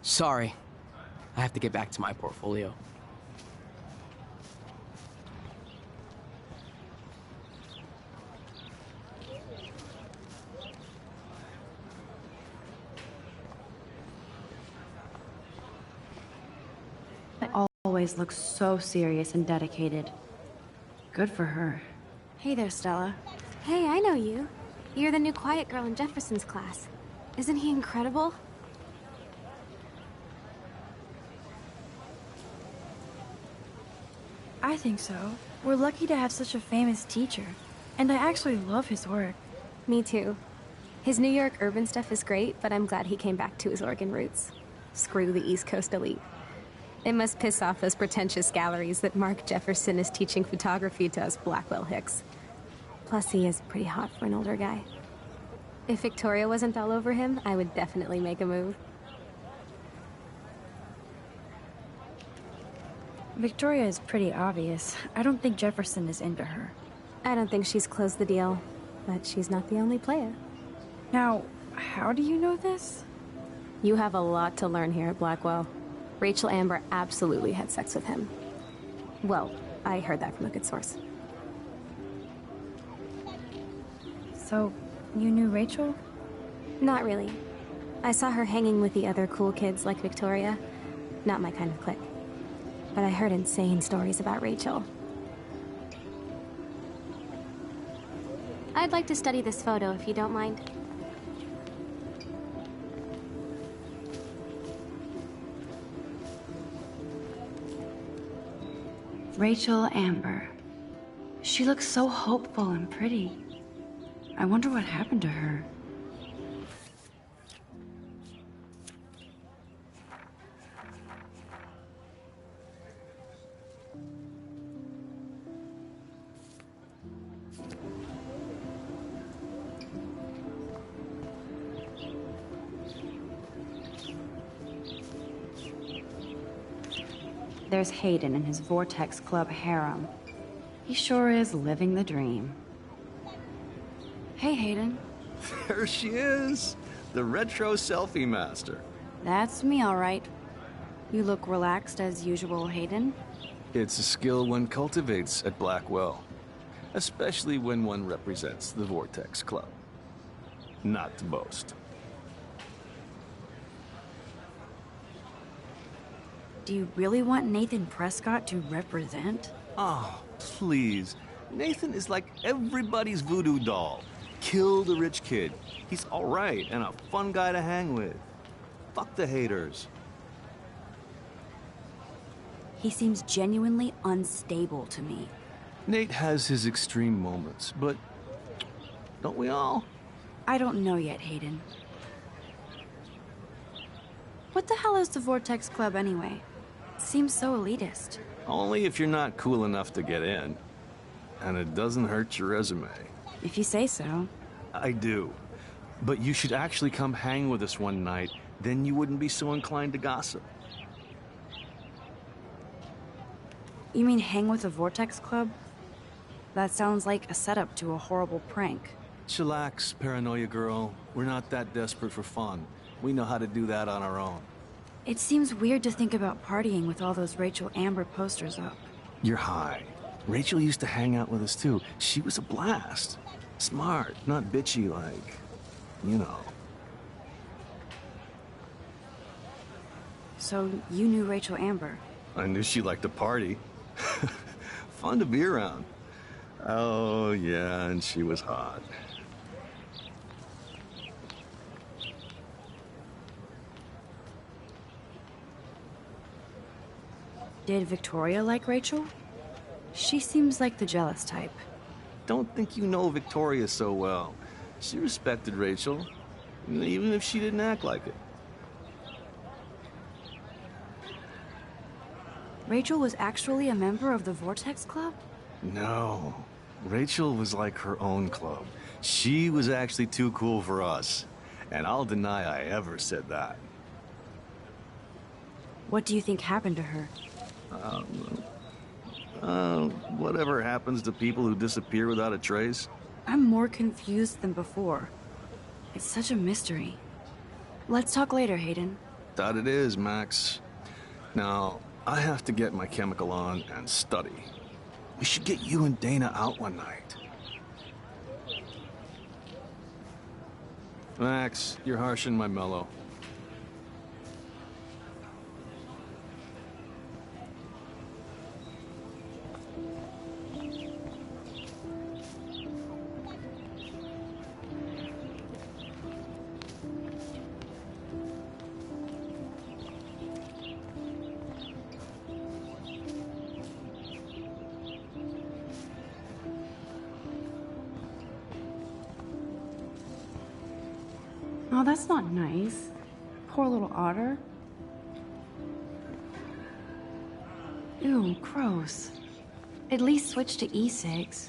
Sorry. I have to get back to my portfolio. Always looks so serious and dedicated. Good for her. Hey there, Stella. Hey, I know you. You're the new quiet girl in Jefferson's class. Isn't he incredible? I think so. We're lucky to have such a famous teacher. And I actually love his work. Me too. His New York urban stuff is great, but I'm glad he came back to his Oregon roots. Screw the East Coast elite. It must piss off those pretentious galleries that Mark Jefferson is teaching photography to us Blackwell hicks. Plus, he is pretty hot for an older guy. If Victoria wasn't all over him, I would definitely make a move. Victoria is pretty obvious. I don't think Jefferson is into her. I don't think she's closed the deal, but she's not the only player. Now, how do you know this? You have a lot to learn here at Blackwell. Rachel Amber absolutely had sex with him. Well, I heard that from a good source. So, you knew Rachel? Not really. I saw her hanging with the other cool kids like Victoria. Not my kind of clique. But I heard insane stories about Rachel. I'd like to study this photo if you don't mind. Rachel Amber. She looks so hopeful and pretty. I wonder what happened to her. There's Hayden and his Vortex Club harem. He sure is living the dream. Hey, Hayden. There she is, the retro selfie master. That's me, all right. You look relaxed as usual, Hayden. It's a skill one cultivates at Blackwell, especially when one represents the Vortex Club. Not to boast. Do you really want Nathan Prescott to represent? Oh, please. Nathan is like everybody's voodoo doll. Kill the rich kid. He's all right and a fun guy to hang with. Fuck the haters. He seems genuinely unstable to me. Nate has his extreme moments, but don't we all? I don't know yet, Hayden. What the hell is the Vortex Club anyway? Seems so elitist. Only if you're not cool enough to get in. And it doesn't hurt your resume. If you say so. I do. But you should actually come hang with us one night, then you wouldn't be so inclined to gossip. You mean hang with the Vortex Club? That sounds like a setup to a horrible prank. Chillax, paranoia girl. We're not that desperate for fun. We know how to do that on our own. It seems weird to think about partying with all those Rachel Amber posters up. You're high. Rachel used to hang out with us too. She was a blast. Smart, not bitchy like, you know. So you knew Rachel Amber? I knew she liked to party. Fun to be around. Oh, yeah, and she was hot. Did Victoria like Rachel? She seems like the jealous type. Don't think you know Victoria so well. She respected Rachel, even if she didn't act like it. Rachel was actually a member of the Vortex Club? No. Rachel was like her own club. She was actually too cool for us. And I'll deny I ever said that. What do you think happened to her? Whatever happens to people who disappear without a trace. I'm more confused than before. It's such a mystery. Let's talk later, Hayden. That it is, Max. Now, I have to get my chemical on and study. We should get you and Dana out one night. Max, you're harshing my mellow. Oh, that's not nice. Poor little otter. Ew, gross. At least switch to e-cigs.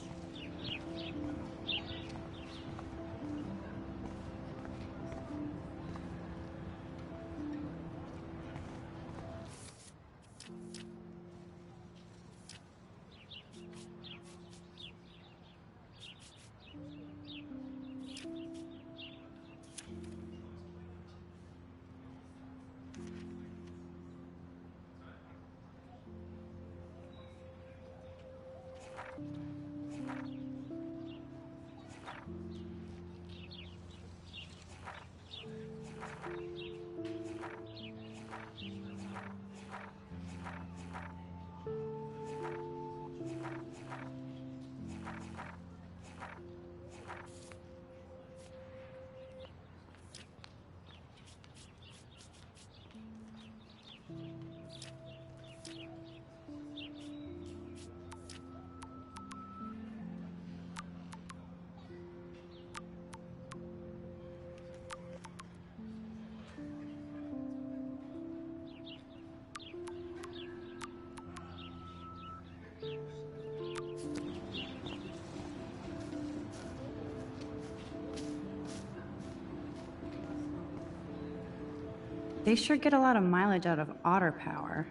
They sure get a lot of mileage out of otter power.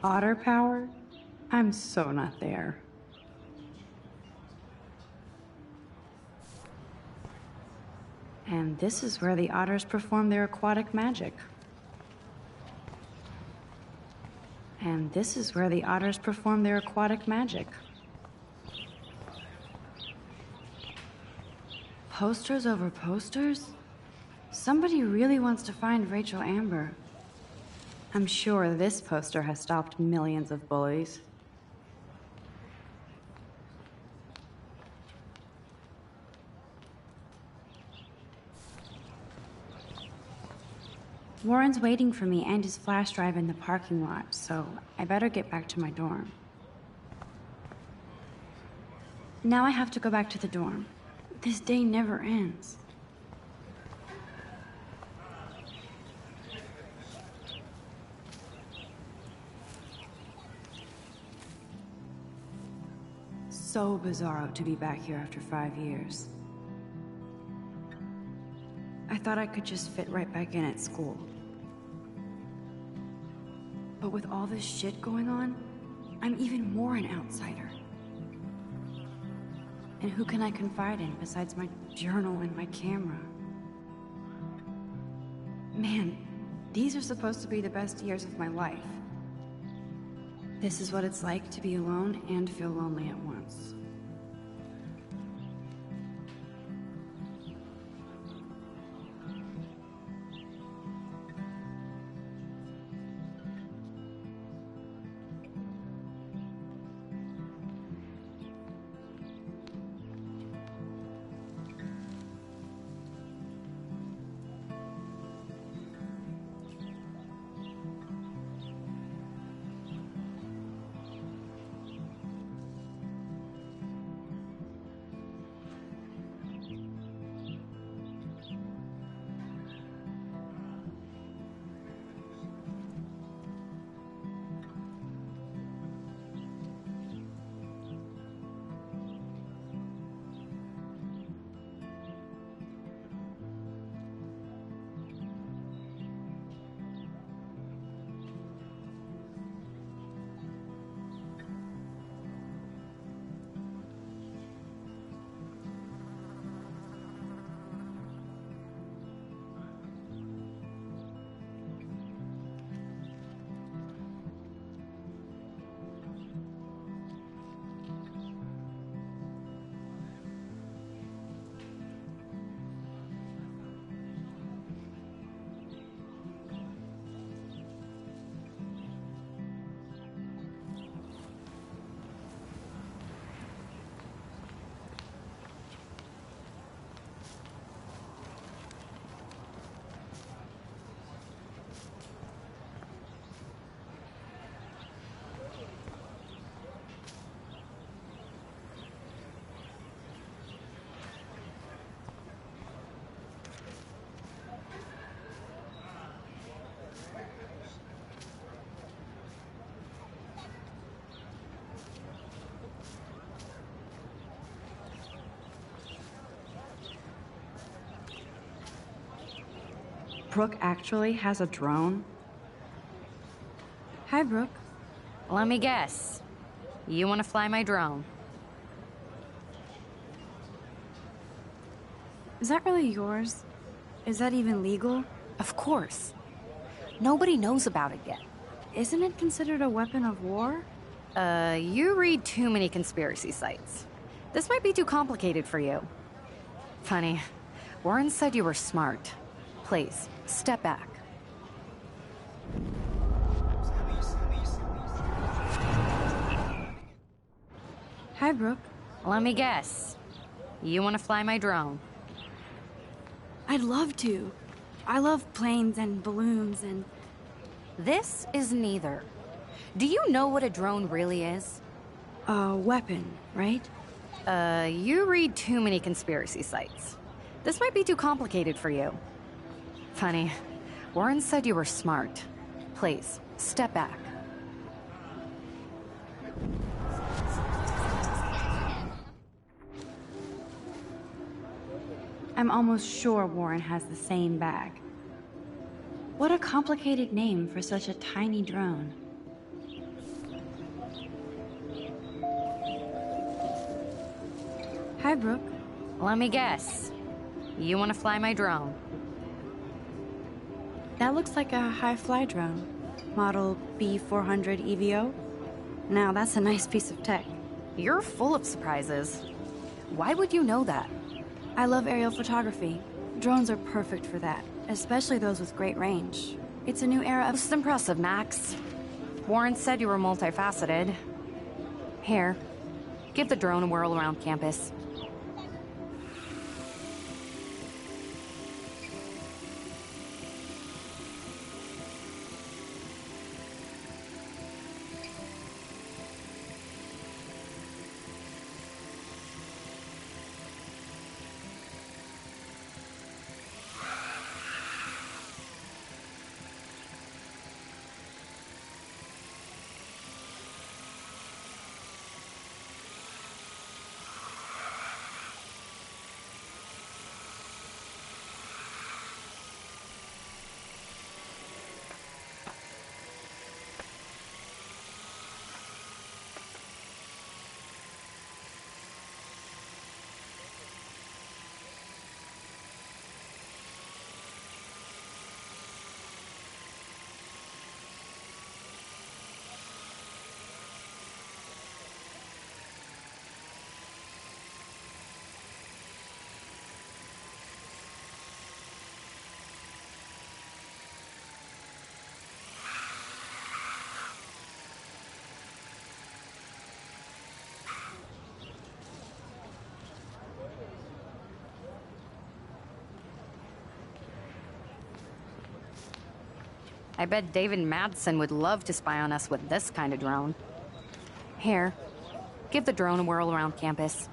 Otter power? I'm so not there. And this is where the otters perform their aquatic magic. And this is where the otters perform their aquatic magic. Posters over posters? Somebody really wants to find Rachel Amber. I'm sure this poster has stopped millions of bullies. Warren's waiting for me and his flash drive in the parking lot, so I better get back to my dorm. Now I have to go back to the dorm. This day never ends. So bizarro to be back here after 5 years. I thought I could just fit right back in at school. But with all this shit going on, I'm even more an outsider. And who can I confide in besides my journal and my camera? Man, these are supposed to be the best years of my life. This is what it's like to be alone and feel lonely at once. Brooke actually has a drone? Hi, Brooke. Let me guess. You want to fly my drone? Is that really yours? Is that even legal? Of course. Nobody knows about it yet. Isn't it considered a weapon of war? You read too many conspiracy sites. This might be too complicated for you. Funny. Warren said you were smart. Please, step back. Hi, Brooke. Let me guess. You want to fly my drone? I'd love to. I love planes and balloons and... This is neither. Do you know what a drone really is? A weapon, right? You read too many conspiracy sites. This might be too complicated for you. Funny. Warren said you were smart. Please, step back. I'm almost sure Warren has the same bag. What a complicated name for such a tiny drone. Hi, Brooke. Let me guess. You want to fly my drone? That looks like a high-fly drone. Model B400 EVO. Now, that's a nice piece of tech. You're full of surprises. Why would you know that? I love aerial photography. Drones are perfect for that, especially those with great range. It's a new era of... Most impressive, Max. Warren said you were multifaceted. Here, give the drone a whirl around campus. I bet David Madsen would love to spy on us with this kind of drone. Here, give the drone a whirl around campus.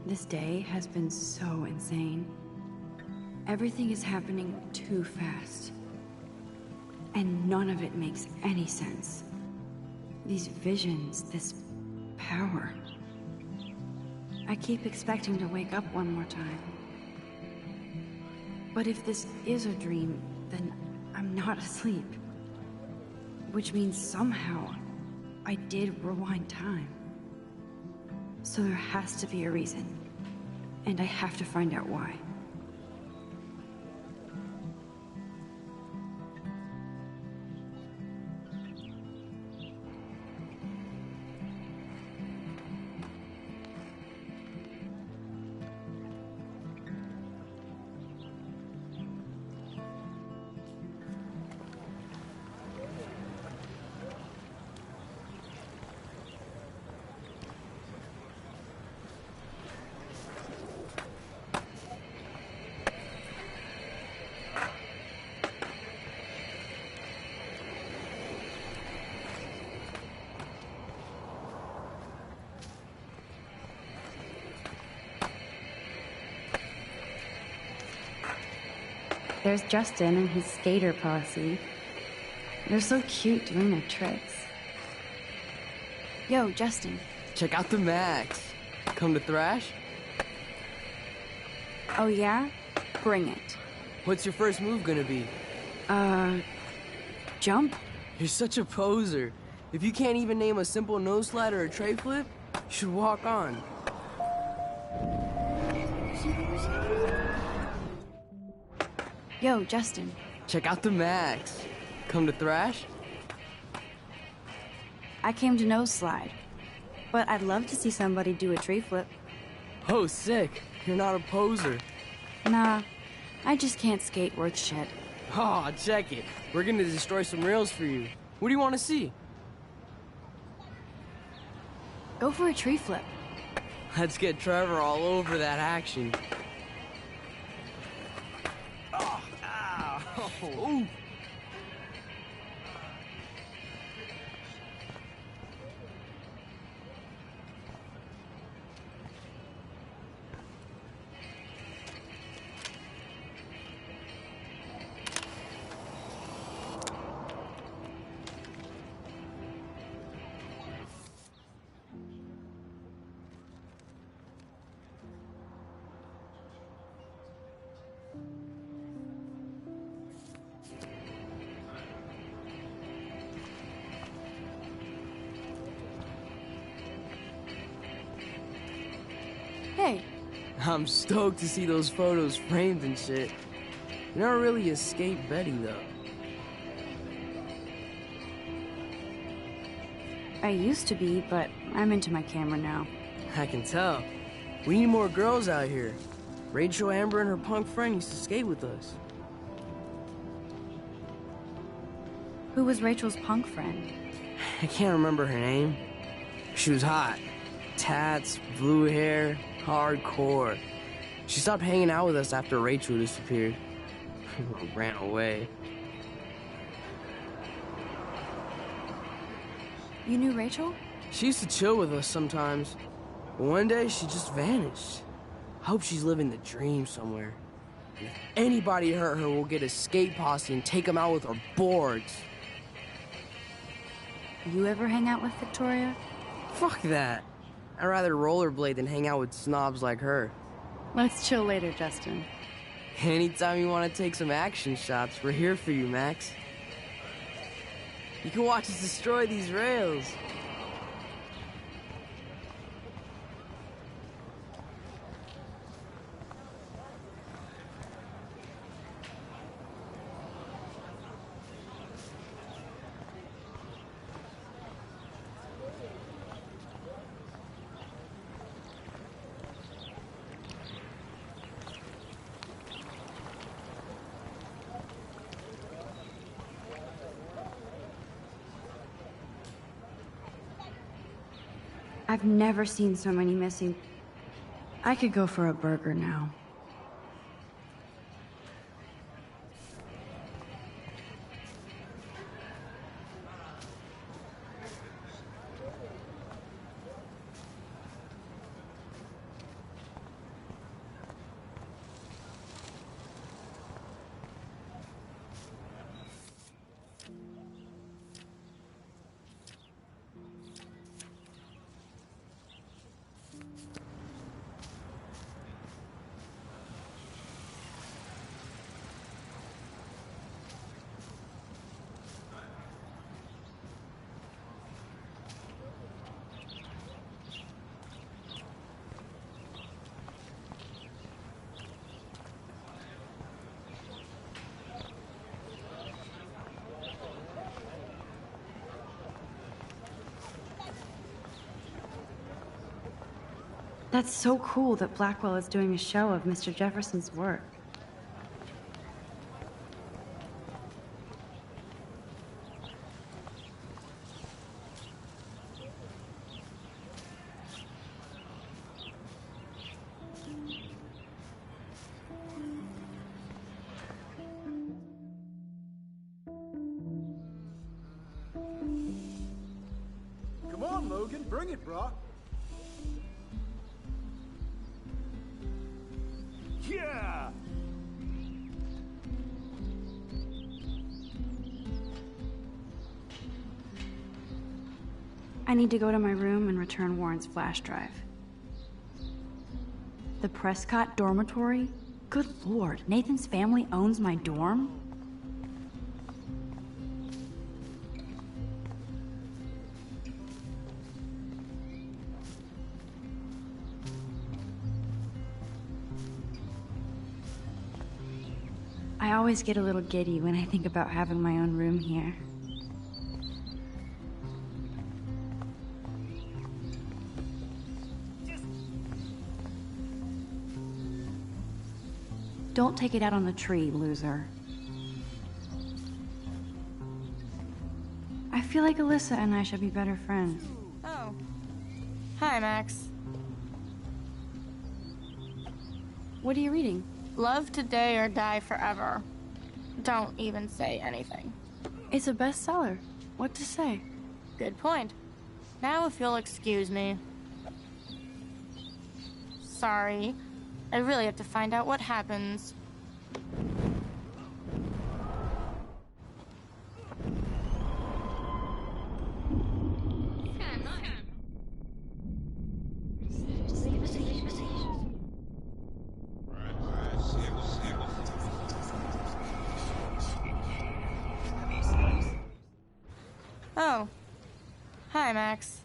This day has been so insane. Everything is happening too fast. And none of it makes any sense. These visions, this power. I keep expecting to wake up one more time. But if this is a dream, then I'm not asleep. Which means somehow I did rewind time. So there has to be a reason. And I have to find out why. There's Justin and his skater posse. They're so cute doing their tricks. Yo, Justin. Check out the Max. Come to thrash? Oh yeah? Bring it. What's your first move gonna be? Jump? You're such a poser. If you can't even name a simple nose slide or a tray flip, you should walk on. Yo, Justin. Check out the Max. Come to thrash? I came to nose slide. But I'd love to see somebody do a tree flip. Oh, sick. You're not a poser. Nah, I just can't skate worth shit. Oh, check it. We're gonna destroy some rails for you. What do you want to see? Go for a tree flip. Let's get Trevor all over that action. Ooh. Hey. I'm stoked to see those photos framed and shit. You never really escaped Betty, though. I used to be, but I'm into my camera now. I can tell. We need more girls out here. Rachel, Amber, and her punk friend used to skate with us. Who was Rachel's punk friend? I can't remember her name. She was hot. Tats, blue hair, hardcore. She stopped hanging out with us after Rachel disappeared. Ran away. You knew Rachel? She used to chill with us sometimes. But one day, she just vanished. I hope she's living the dream somewhere. And if anybody hurt her, we'll get a skate posse and take them out with our boards. You ever hang out with Victoria? Fuck that. I'd rather rollerblade than hang out with snobs like her. Let's chill later, Justin. Anytime you want to take some action shots, we're here for you, Max. You can watch us destroy these rails. I've never seen so many missing. I could go for a burger now. That's so cool that Blackwell is doing a show of Mr. Jefferson's work. Come on, Logan, bring it, brah. Yeah! I need to go to my room and return Warren's flash drive. The Prescott dormitory? Good lord, Nathan's family owns my dorm? I always get a little giddy when I think about having my own room here. Don't take it out on the tree, loser. I feel like Alyssa and I should be better friends. Oh. Hi, Max. What are you reading? Love Today or Die Forever. Don't even say anything. It's a bestseller. What to say? Good point. Now if you'll excuse me. Sorry. I really have to find out what happens. Oh. Hi, Max.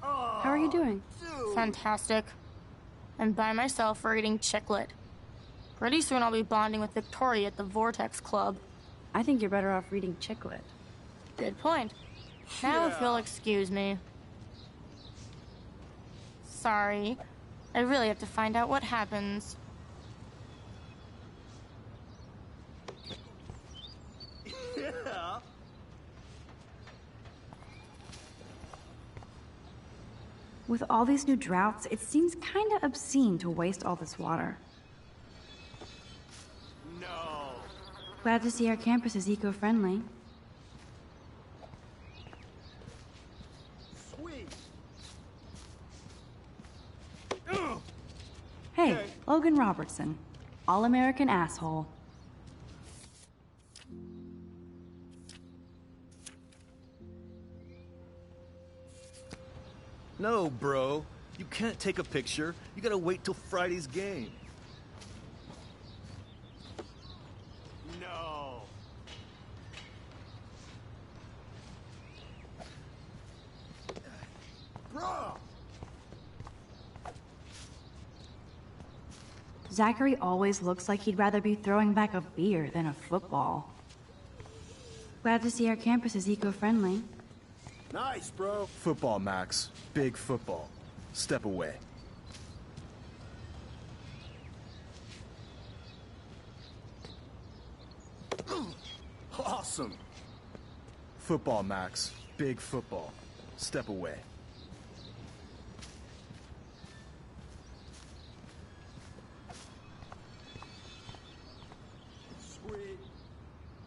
How are you doing? Fantastic. I'm by myself reading Chicklet. Pretty soon I'll be bonding with Victoria at the Vortex Club. I think you're better off reading Chicklet. Good point. Now if you'll excuse me. Sorry. I really have to find out what happens. Yeah. With all these new droughts, it seems kinda obscene to waste all this water. No. Glad to see our campus is eco-friendly. Sweet. Hey, Logan Robertson. All-American asshole. No, bro. You can't take a picture. You gotta wait till Friday's game. No. Bruh! Zachary always looks like he'd rather be throwing back a beer than a football. Glad to see our campus is eco-friendly. Nice, bro. Football, Max. Big football. Step away. Awesome. Football, Max. Big football. Step away.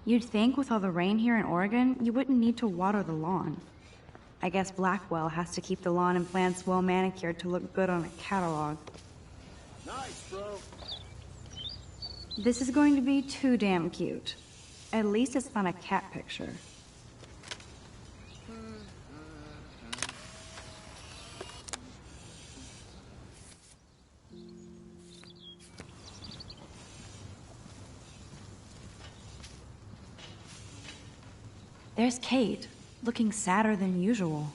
You'd think with all the rain here in Oregon, you wouldn't need to water the lawn. I guess Blackwell has to keep the lawn and plants well manicured to look good on a catalog. Nice, bro. This is going to be too damn cute. At least it's not a cat picture. There's Kate, looking sadder than usual.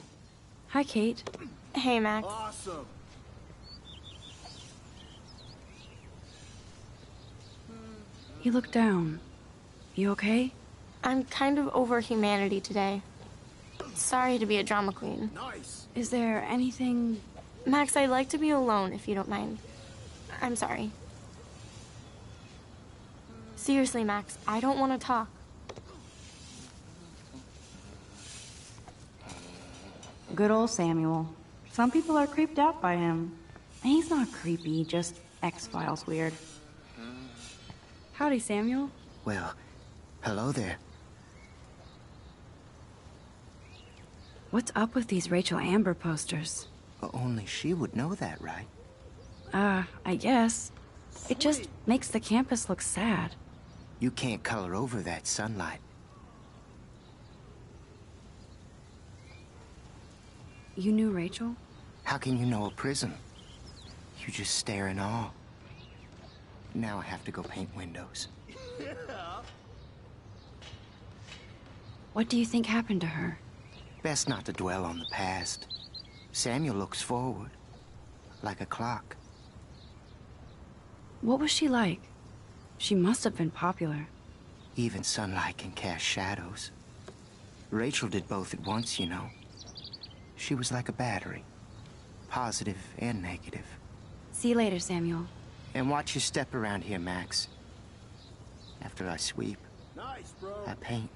Hi, Kate. Hey, Max. Awesome. You look down. You okay? I'm kind of over humanity today. Sorry to be a drama queen. Nice. Is there anything... Max, I'd like to be alone if you don't mind. I'm sorry. Seriously, Max, I don't want to talk. Good old Samuel. Some people are creeped out by him. And he's not creepy, just X-Files weird. Howdy, Samuel. Well, hello there. What's up with these Rachel Amber posters? Only she would know that, right? I guess. It just makes the campus look sad. You can't color over that sunlight. You knew Rachel? How can you know a prism? You just stare in awe. Now I have to go paint windows. What do you think happened to her? Best not to dwell on the past. Samuel looks forward, like a clock. What was she like? She must have been popular. Even sunlight can cast shadows. Rachel did both at once, you know. She was like a battery, positive and negative. See you later, Samuel. And watch your step around here, Max. After I sweep, Nice, bro. I paint.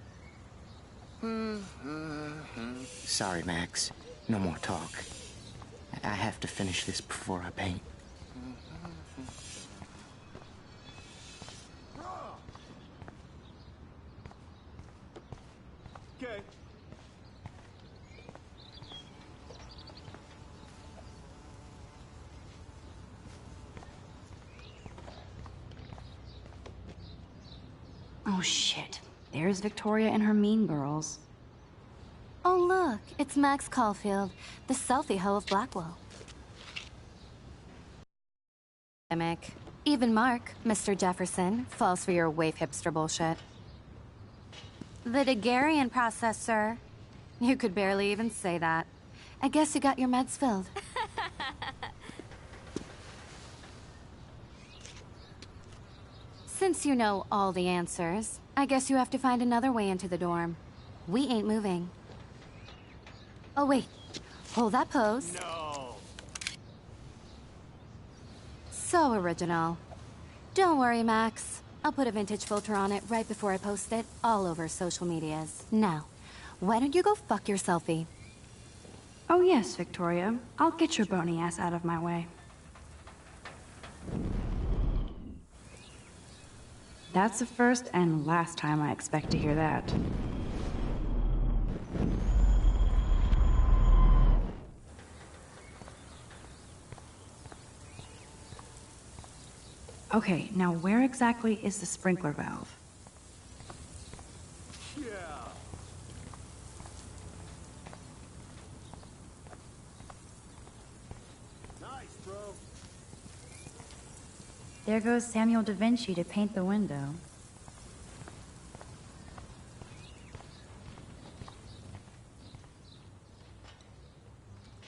Sorry, Max. No more talk. I have to finish this before I paint. Okay. Oh, shit. There's Victoria and her mean girls. Oh, look, it's Max Caulfield, the selfie hoe of Blackwell. Even Mark, Mr. Jefferson, falls for your wave hipster bullshit. The Daguerrean process, sir. You could barely even say that. I guess you got your meds filled. Since you know all the answers, I guess you have to find another way into the dorm. We ain't moving. Oh, wait. Hold that pose. No. So original. Don't worry, Max. I'll put a vintage filter on it right before I post it all over social medias. Now, why don't you go fuck your selfie? Oh, yes, Victoria. I'll get your bony ass out of my way. That's the first and last time I expect to hear that. Okay, now where exactly is the sprinkler valve? Yeah. Nice, bro. There goes Samuel da Vinci to paint the window.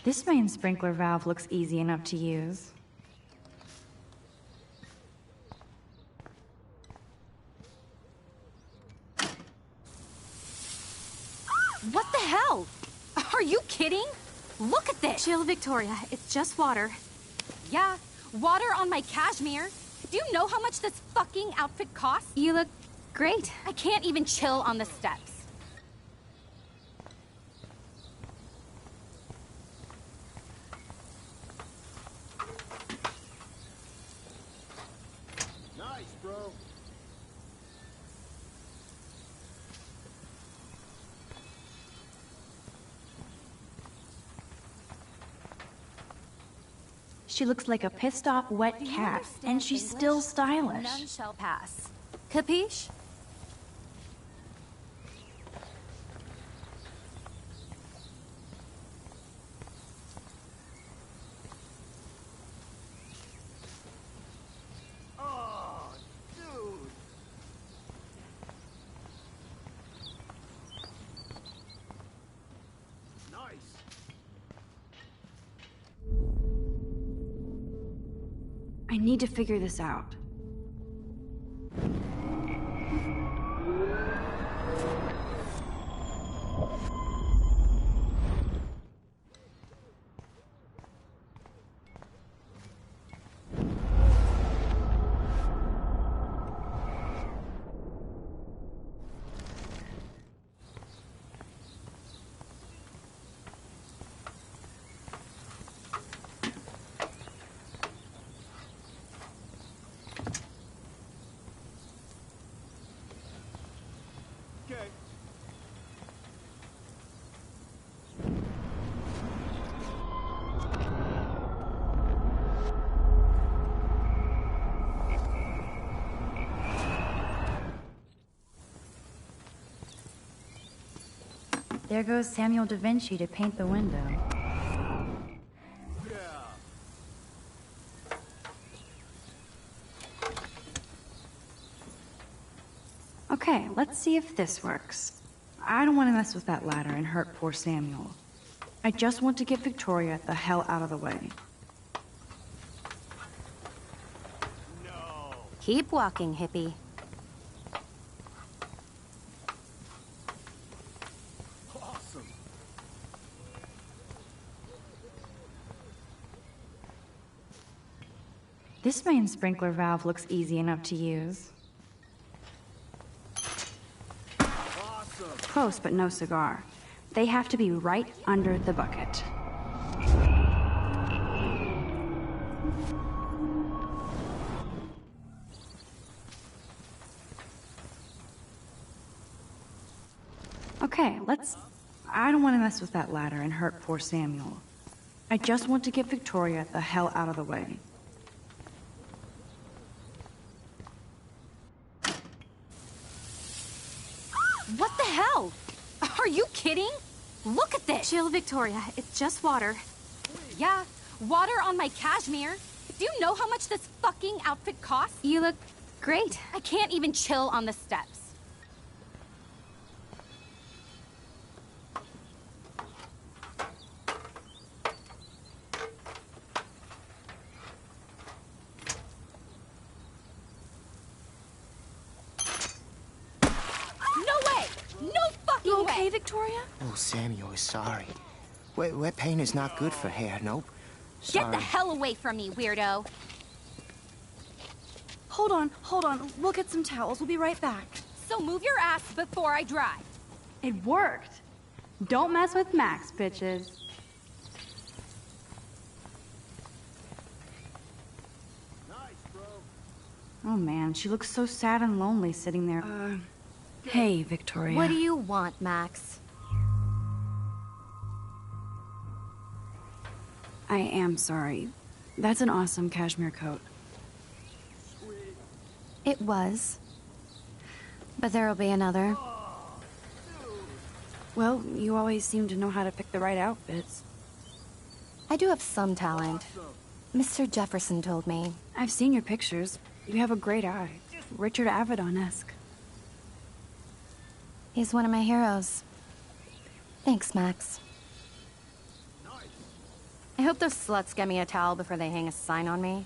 This main sprinkler valve looks easy enough to use. What the hell? Are you kidding? Look at this! Chill, Victoria. It's just water. Yeah, water on my cashmere. Do you know how much this fucking outfit costs? You look great. I can't even chill on the steps. Nice, bro. She looks like a pissed off wet cat, and she's still stylish. None shall pass. Capiche? I need to figure this out. There goes Samuel da Vinci to paint the window. Okay, let's see if this works. I don't want to mess with that ladder and hurt poor Samuel. I just want to get Victoria the hell out of the way. Keep walking, hippie. This main sprinkler valve looks easy enough to use. Close, but no cigar. They have to be right under the bucket. Okay, let's... I don't want to mess with that ladder and hurt poor Samuel. I just want to get Victoria the hell out of the way. What the hell? Are you kidding? Look at this! Chill, Victoria. It's just water. Yeah, water on my cashmere. Do you know how much this fucking outfit costs? You look great. I can't even chill on the steps. You okay, Victoria? Oh, Samuel is sorry. Wet paint is not good for hair, nope. Sorry. Get the hell away from me, weirdo. Hold on. We'll get some towels. We'll be right back. So move your ass before I dry. It worked. Don't mess with Max, bitches. Oh man, she looks so sad and lonely sitting there. Hey, Victoria. What do you want, Max? I am sorry. That's an awesome cashmere coat. It was. But there'll be another. Well, you always seem to know how to pick the right outfits. I do have some talent. Mr. Jefferson told me. I've seen your pictures. You have a great eye. Richard Avedon-esque. He's one of my heroes. Thanks, Max. I hope those sluts get me a towel before they hang a sign on me.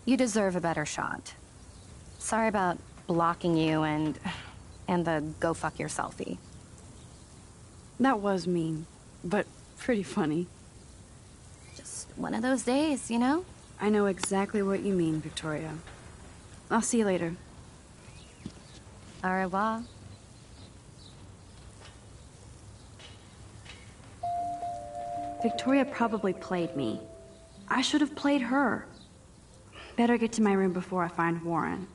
You deserve a better shot. Sorry about blocking you and the go fuck your selfie. That was mean, but pretty funny. Just one of those days, you know? I know exactly what you mean, Victoria. I'll see you later. Au revoir. Victoria probably played me. I should have played her. Better get to my room before I find Warren.